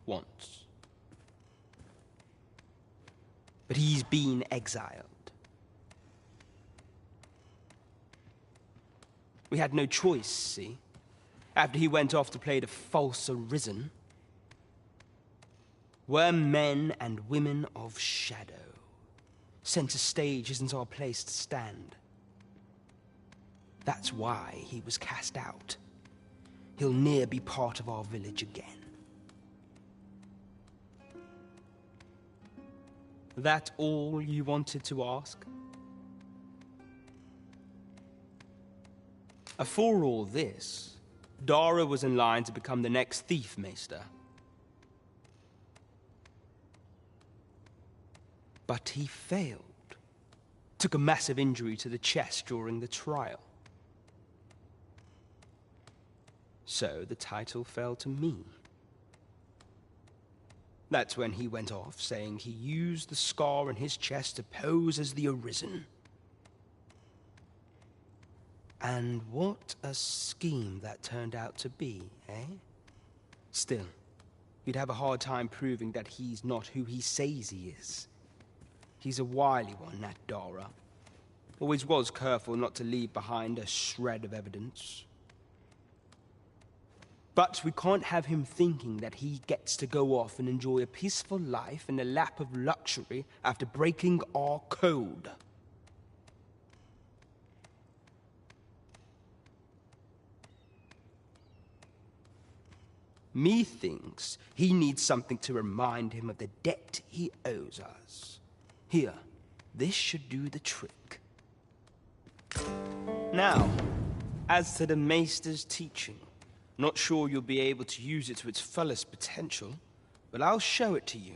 once. But he's been exiled. We had no choice, see? After he went off to play the false arisen. We're men and women of shadow. Center stage isn't our place to stand. That's why he was cast out. He'll ne'er be part of our village again. That all you wanted to ask? For all this, Dara was in line to become the next thief maester. But he failed. Took a massive injury to the chest during the trial. So the title fell to me. That's when he went off, saying he used the scar on his chest to pose as the Arisen. And what a scheme that turned out to be, eh? Still, you'd have a hard time proving that he's not who he says he is. He's a wily one, that Dara. Always was careful not to leave behind a shred of evidence. But we can't have him thinking that he gets to go off and enjoy a peaceful life in a lap of luxury after breaking our code. Methinks he needs something to remind him of the debt he owes us. Here, this should do the trick. Now, as to the Maester's teaching, not sure you'll be able to use it to its fullest potential, but I'll show it to you.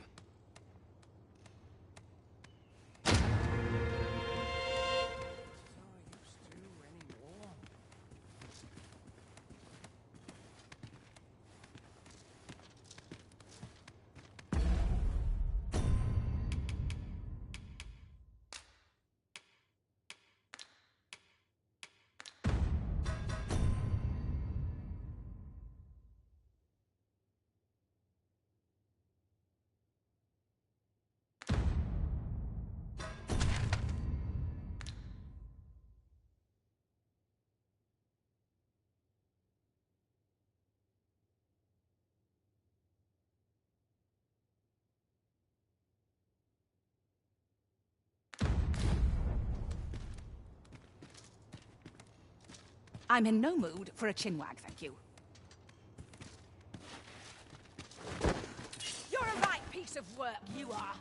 I'm in no mood for a chinwag, thank you. You're a right piece of work, you are.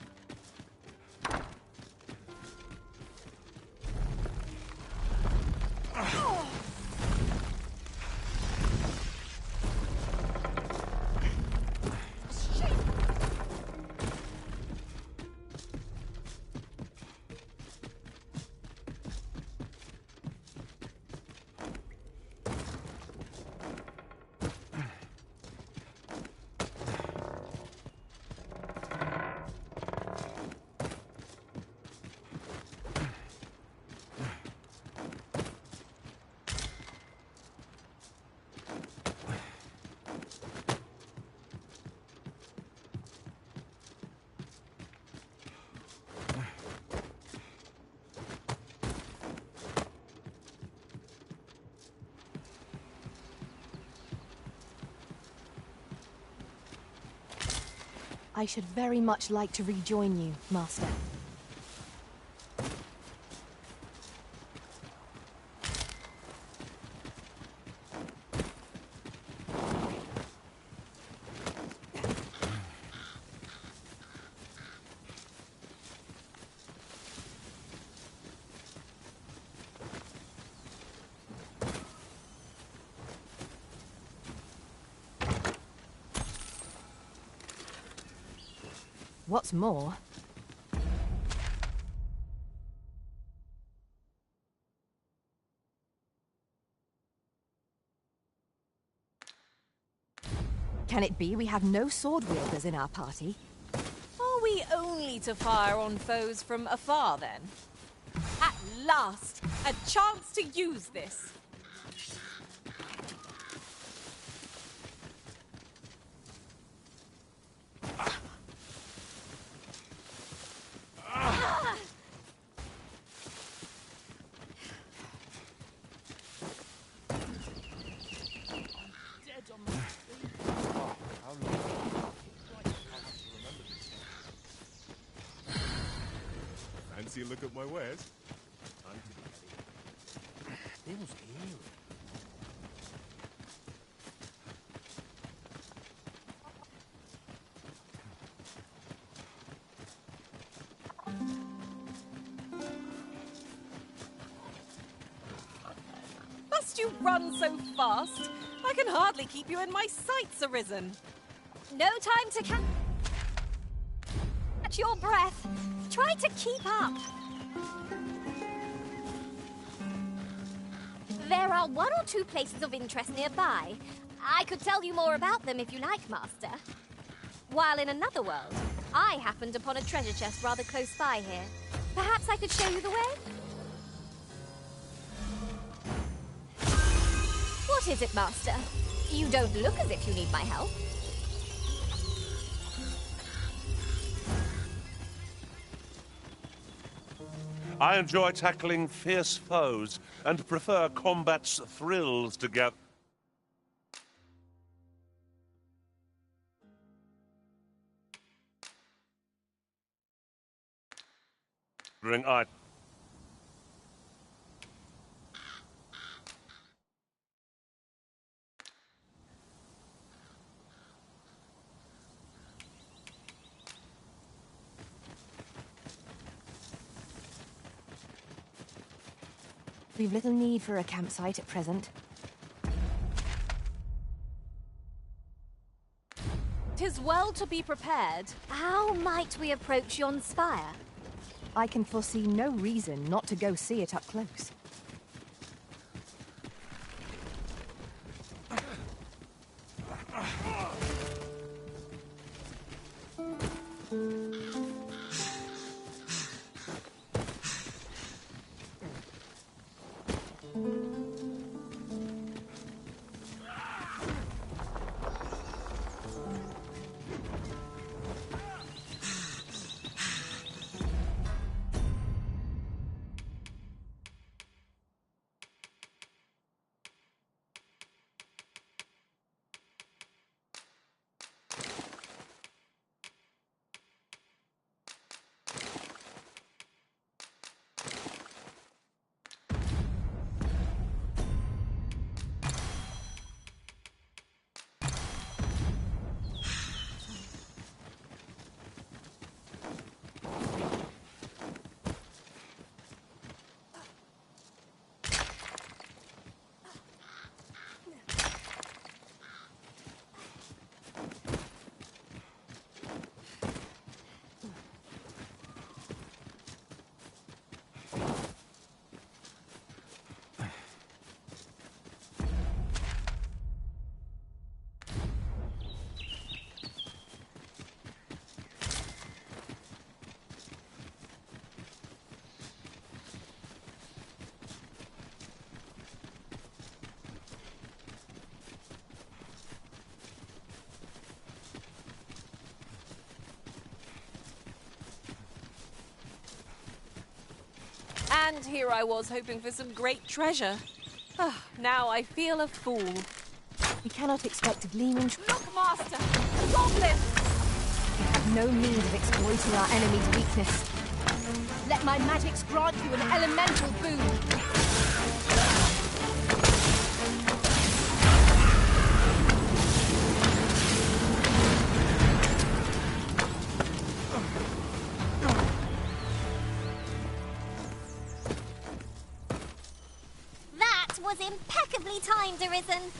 I should very much like to rejoin you, Master. What's more, can it be we have no sword wielders in our party? Are we only to fire on foes from afar, then? At last, a chance to use this. Fancy a look at my wares? Feels eerie. Must you run so fast? I can hardly keep you in my sights, Arisen. No time to catch your breath. Try to keep up. There are one or two places of interest nearby. I could tell you more about them if you like, Master. While in another world, I happened upon a treasure chest rather close by here. Perhaps I could show you the way? What is it, Master? You don't look as if you need my help. I enjoy tackling fierce foes and prefer combat's thrills to gathering items. We've little need for a campsite at present. 'Tis well to be prepared. How might we approach yon spire? I can foresee no reason not to go see it up close. And here I was hoping for some great treasure. Ah, now I feel a fool. We cannot expect a gleaming... Look, Master! A goblin! I have no means of exploiting our enemy's weakness. Let my magics grant you an elemental boon. That was impeccably timed, Arisen.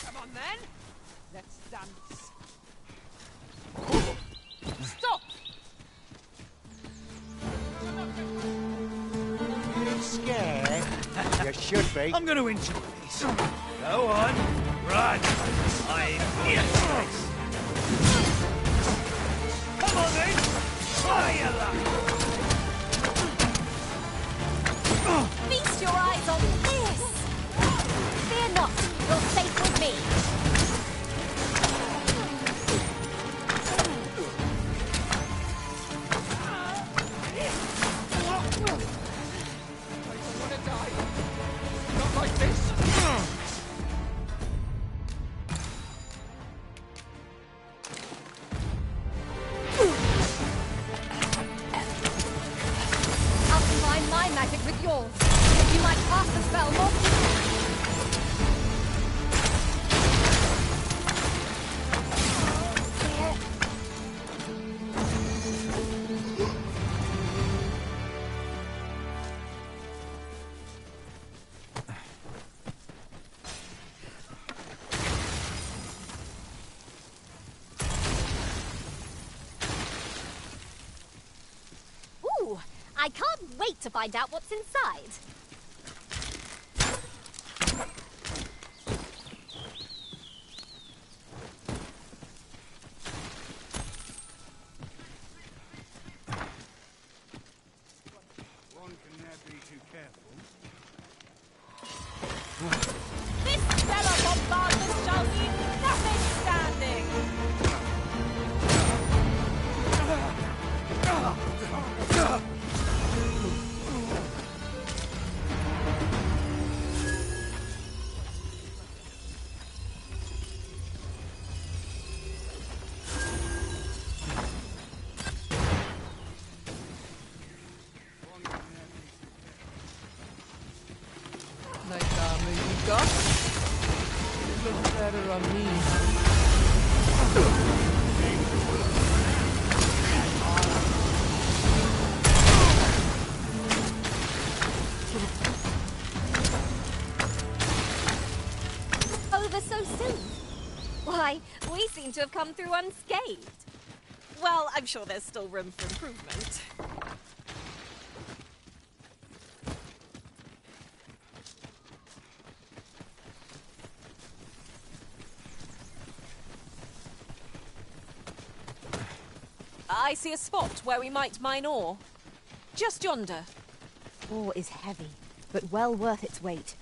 Come on then. Let's dance. Stop! Scared? You should be. I'm going to enjoy this. Go on, run. I'm here. Come on then. Try your luck. Feast your eyes on this! Fear not, you're safe with me. Not like this. I'll combine my magic with yours. You might cast the spell more. Ooh, I can't wait to find out what's inside. One can never be too careful. This stellar bombardment shall leave nothing standing. Nice armor you got. It looks better on me. Over so soon? Why, we seem to have come through unscathed. Well, I'm sure there's still room for improvement. I see a spot where we might mine ore. Just yonder. Ore is heavy, but well worth its weight.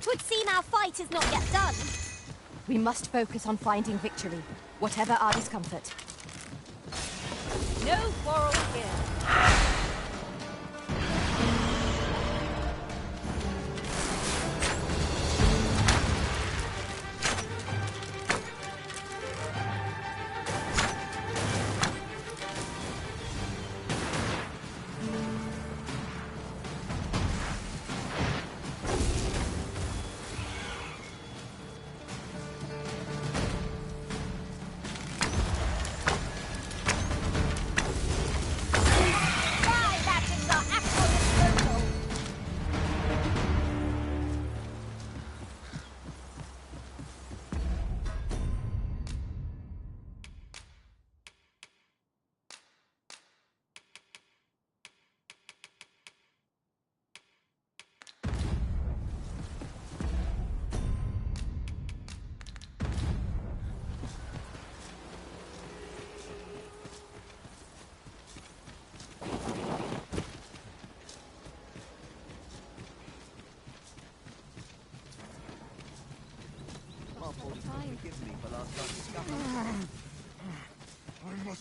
'Twould seem our fight is not yet done. We must focus on finding victory, whatever our discomfort. No quarrel here.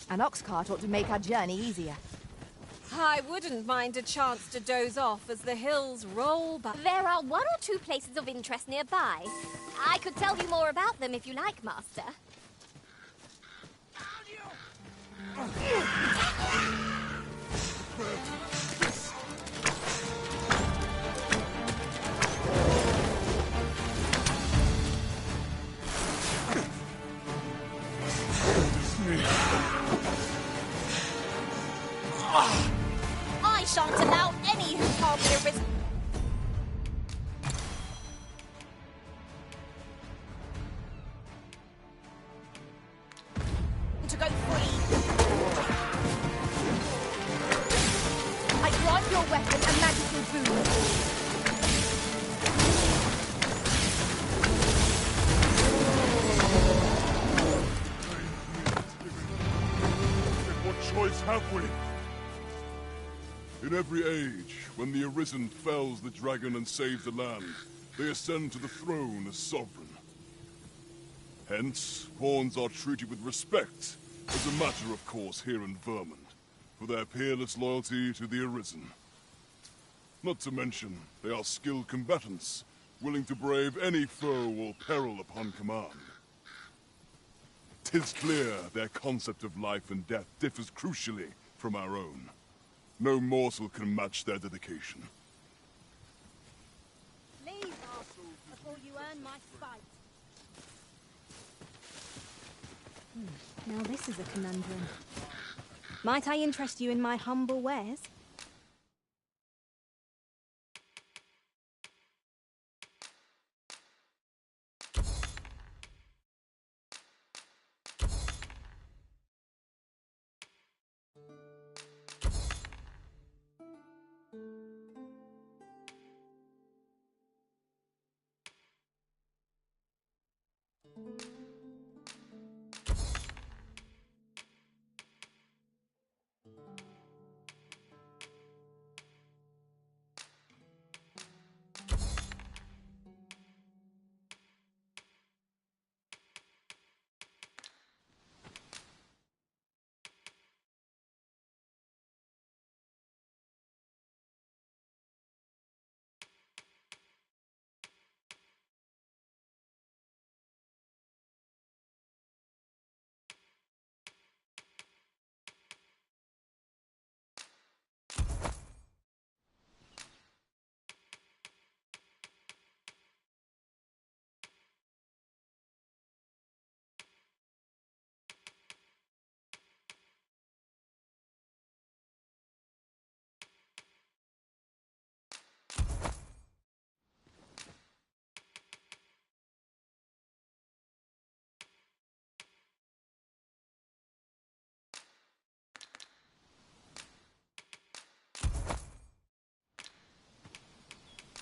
An ox cart ought to make our journey easier. I wouldn't mind a chance to doze off as the hills roll back. There are one or two places of interest nearby. I could tell you more about them if you like, Master. I shan't allow any who can't be arisen. To go free. I grant your weapon a magical boon. What choice have we? In every age, when the Arisen fells the dragon and saves the land, they ascend to the throne as sovereign. Hence, pawns are treated with respect, as a matter of course here in Vermund, for their peerless loyalty to the Arisen. Not to mention, they are skilled combatants, willing to brave any foe or peril upon command. 'Tis clear their concept of life and death differs crucially from our own. No morsel can match their dedication. Leave, before you earn my spite. Now this is a conundrum. Might I interest you in my humble wares?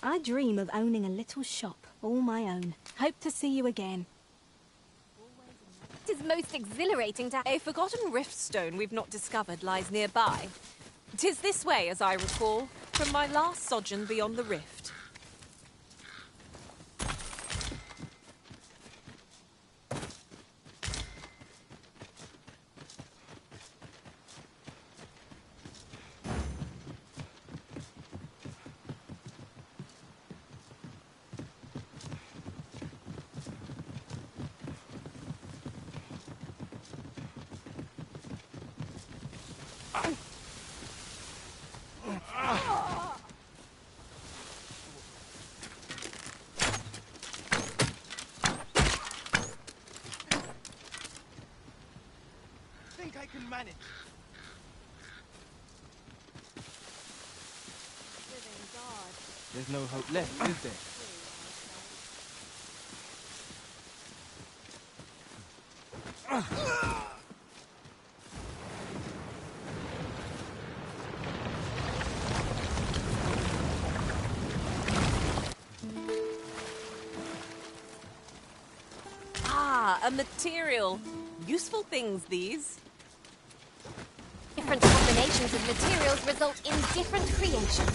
I dream of owning a little shop, all my own. Hope to see you again. It is most exhilarating to... A forgotten rift stone we've not discovered lies nearby. 'Tis this way, as I recall, from my last sojourn beyond the rift. Think I can manage. There's no hope left, is there? Ah, a material. Useful things, these. Different combinations of materials result in different creations.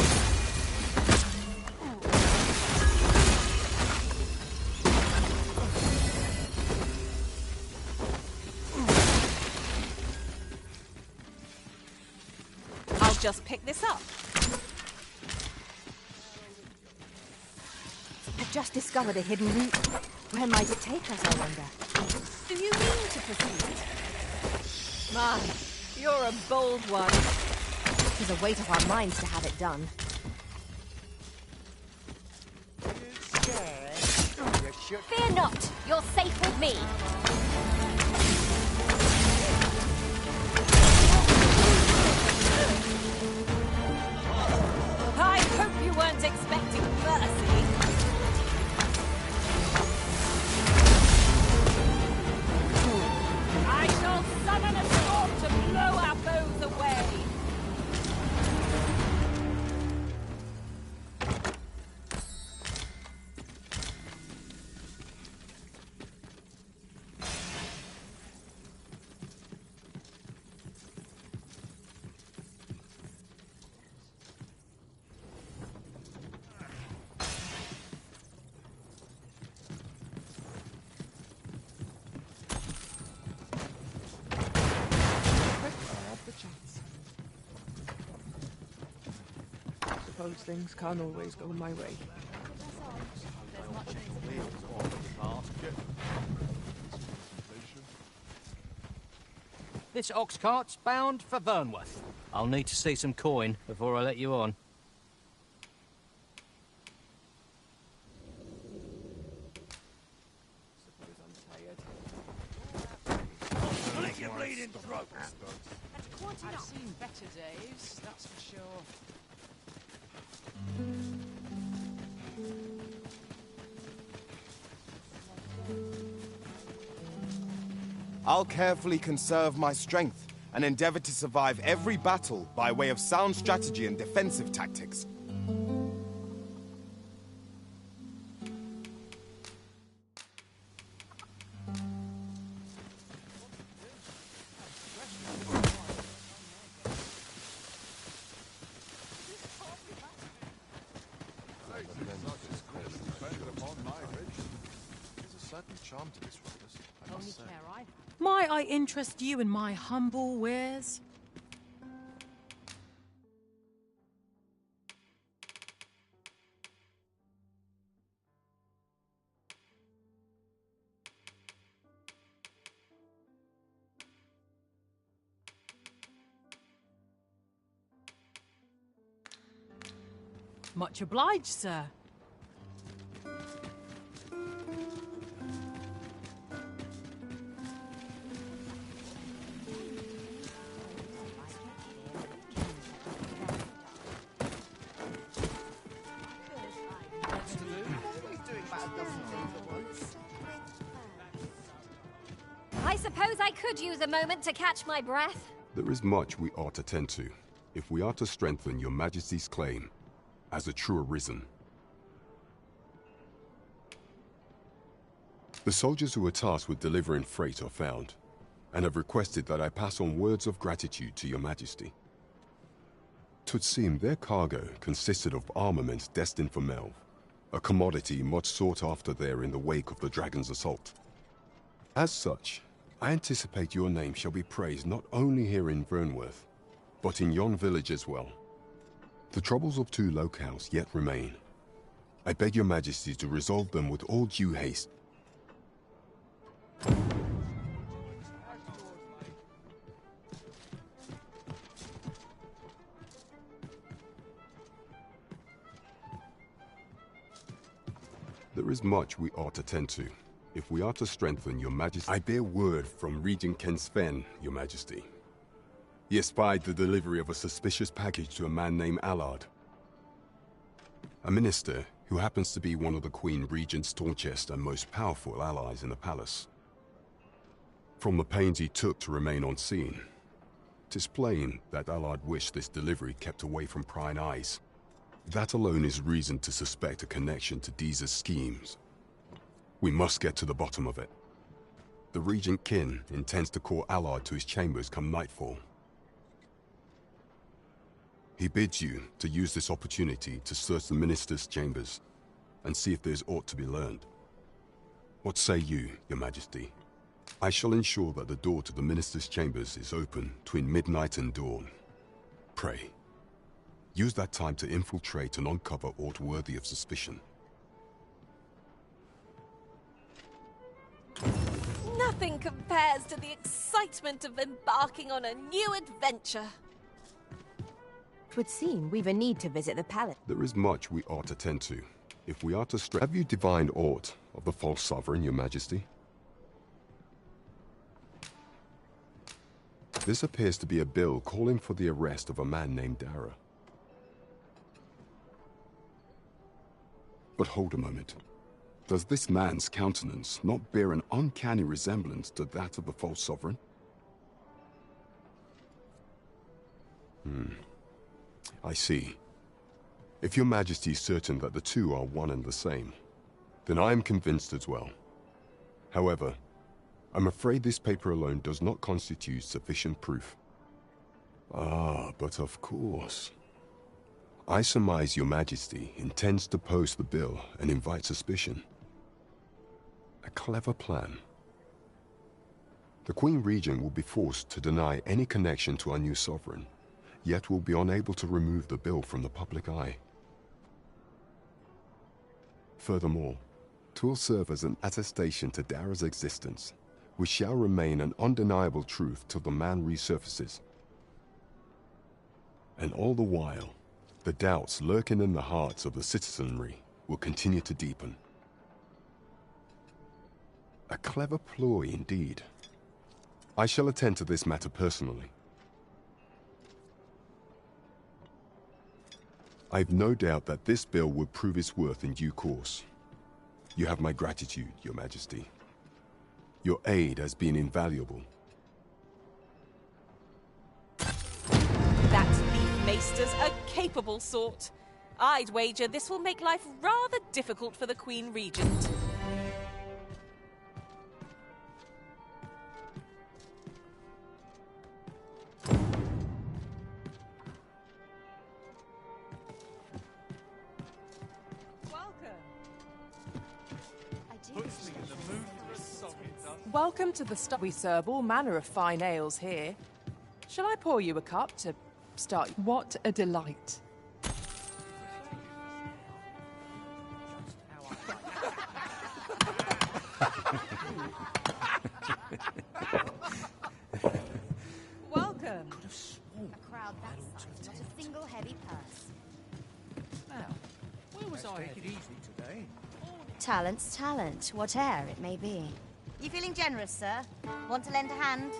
I'll just pick this up. I've just discovered a hidden route. Where might it take us, I wonder? Do you mean to proceed? My, you're a bold one. It's a weight off our minds to have it done. Fear not, you're safe with me. I hope you weren't expecting mercy. I shall summon a storm to blow our foes away. Suppose things can't always go my way. This ox cart's bound for Vernworth. I'll need to see some coin before I let you on. Split your bleeding throat. I've seen better days, that's for sure. I'll carefully conserve my strength and endeavor to survive every battle by way of sound strategy and defensive tactics. Might I interest you in my humble wares? Much obliged, sir. I suppose I could use a moment to catch my breath. There is much we ought to tend to, if we are to strengthen your Majesty's claim as a true Arisen. The soldiers who were tasked with delivering freight are found, and have requested that I pass on words of gratitude to your Majesty. 'Twould seem their cargo consisted of armaments destined for Melve, a commodity much sought after there in the wake of the Dragon's assault. As such, I anticipate your name shall be praised not only here in Vernworth, but in yon village as well. The troubles of two locales yet remain. I beg your Majesty to resolve them with all due haste. There is much we ought to tend to, if we are to strengthen your majesty. I bear word from Regent Ken Sven, your majesty. He espied the delivery of a suspicious package to a man named Allard, a minister who happens to be one of the Queen Regent's staunchest and most powerful allies in the palace. From the pains he took to remain on scene, 'tis plain that Allard wished this delivery kept away from prying eyes. That alone is reason to suspect a connection to Deeza's schemes. We must get to the bottom of it. The Regent Kin intends to call Allard to his chambers come nightfall. He bids you to use this opportunity to search the minister's chambers and see if there's aught to be learned. What say you, your majesty? I shall ensure that the door to the minister's chambers is open between midnight and dawn. Pray, use that time to infiltrate and uncover aught worthy of suspicion. Nothing compares to the excitement of embarking on a new adventure. It would seem we've a need to visit the palace. There is much we ought to tend to, if we are to Have you divined aught of the false sovereign, your majesty? This appears to be a bill calling for the arrest of a man named Dara. But hold a moment. Does this man's countenance not bear an uncanny resemblance to that of the false sovereign? I see. If your majesty is certain that the two are one and the same, then I am convinced as well. However, I'm afraid this paper alone does not constitute sufficient proof. Ah, but of course. I surmise your majesty intends to post the bill and invite suspicion. A clever plan. The Queen Regent will be forced to deny any connection to our new sovereign, yet will be unable to remove the bill from the public eye. Furthermore, 'twill serve as an attestation to Dara's existence, which shall remain an undeniable truth till the man resurfaces. And all the while, the doubts lurking in the hearts of the citizenry will continue to deepen. A clever ploy indeed. I shall attend to this matter personally. I've no doubt that this bill will prove its worth in due course. You have my gratitude, your majesty. Your aid has been invaluable. That thief maester's a capable sort. I'd wager this will make life rather difficult for the Queen Regent. Welcome to the stop. We serve all manner of fine ales here. Shall I pour you a cup to start? What a delight. Welcome. A crowd that size, not a single heavy purse. Now, where was I? Take it easy today. Talent's talent, whate'er it may be. You feeling generous, sir? Want to lend a hand?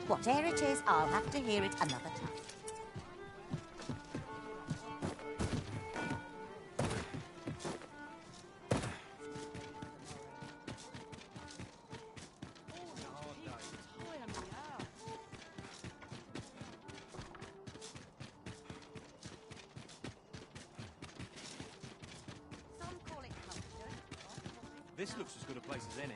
Whatever it is, I'll have to hear it another time. This looks as good a place as any.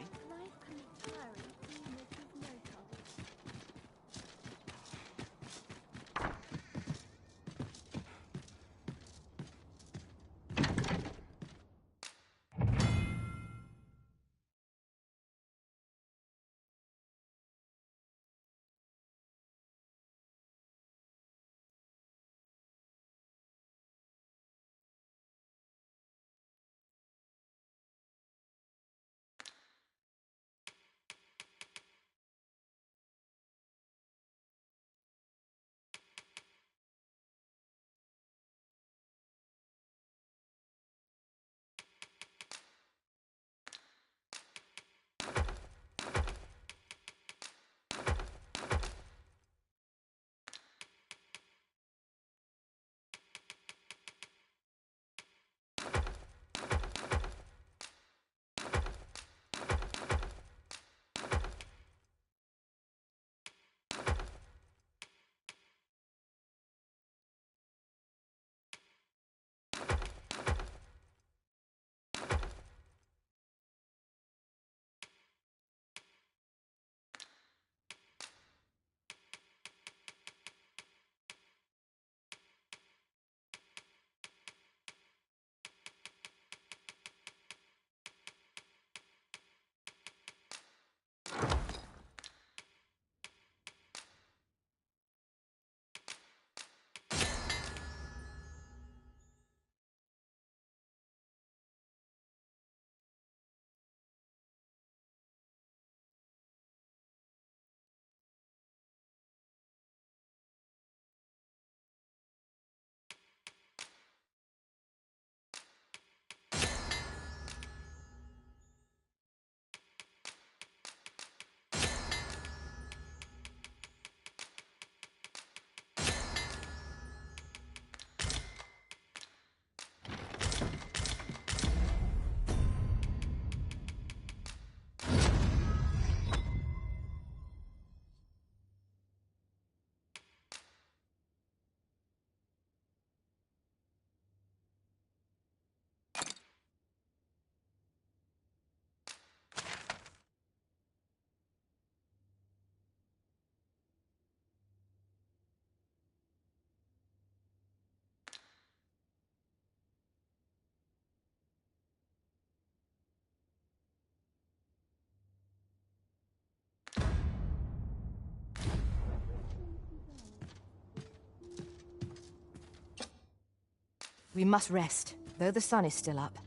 We must rest, though the sun is still up.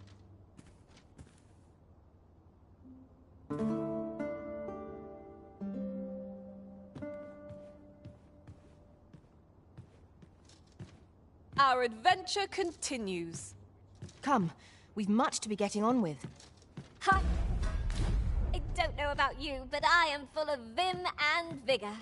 Our adventure continues. Come, we've much to be getting on with. Ha! I don't know about you, but I am full of vim and vigor.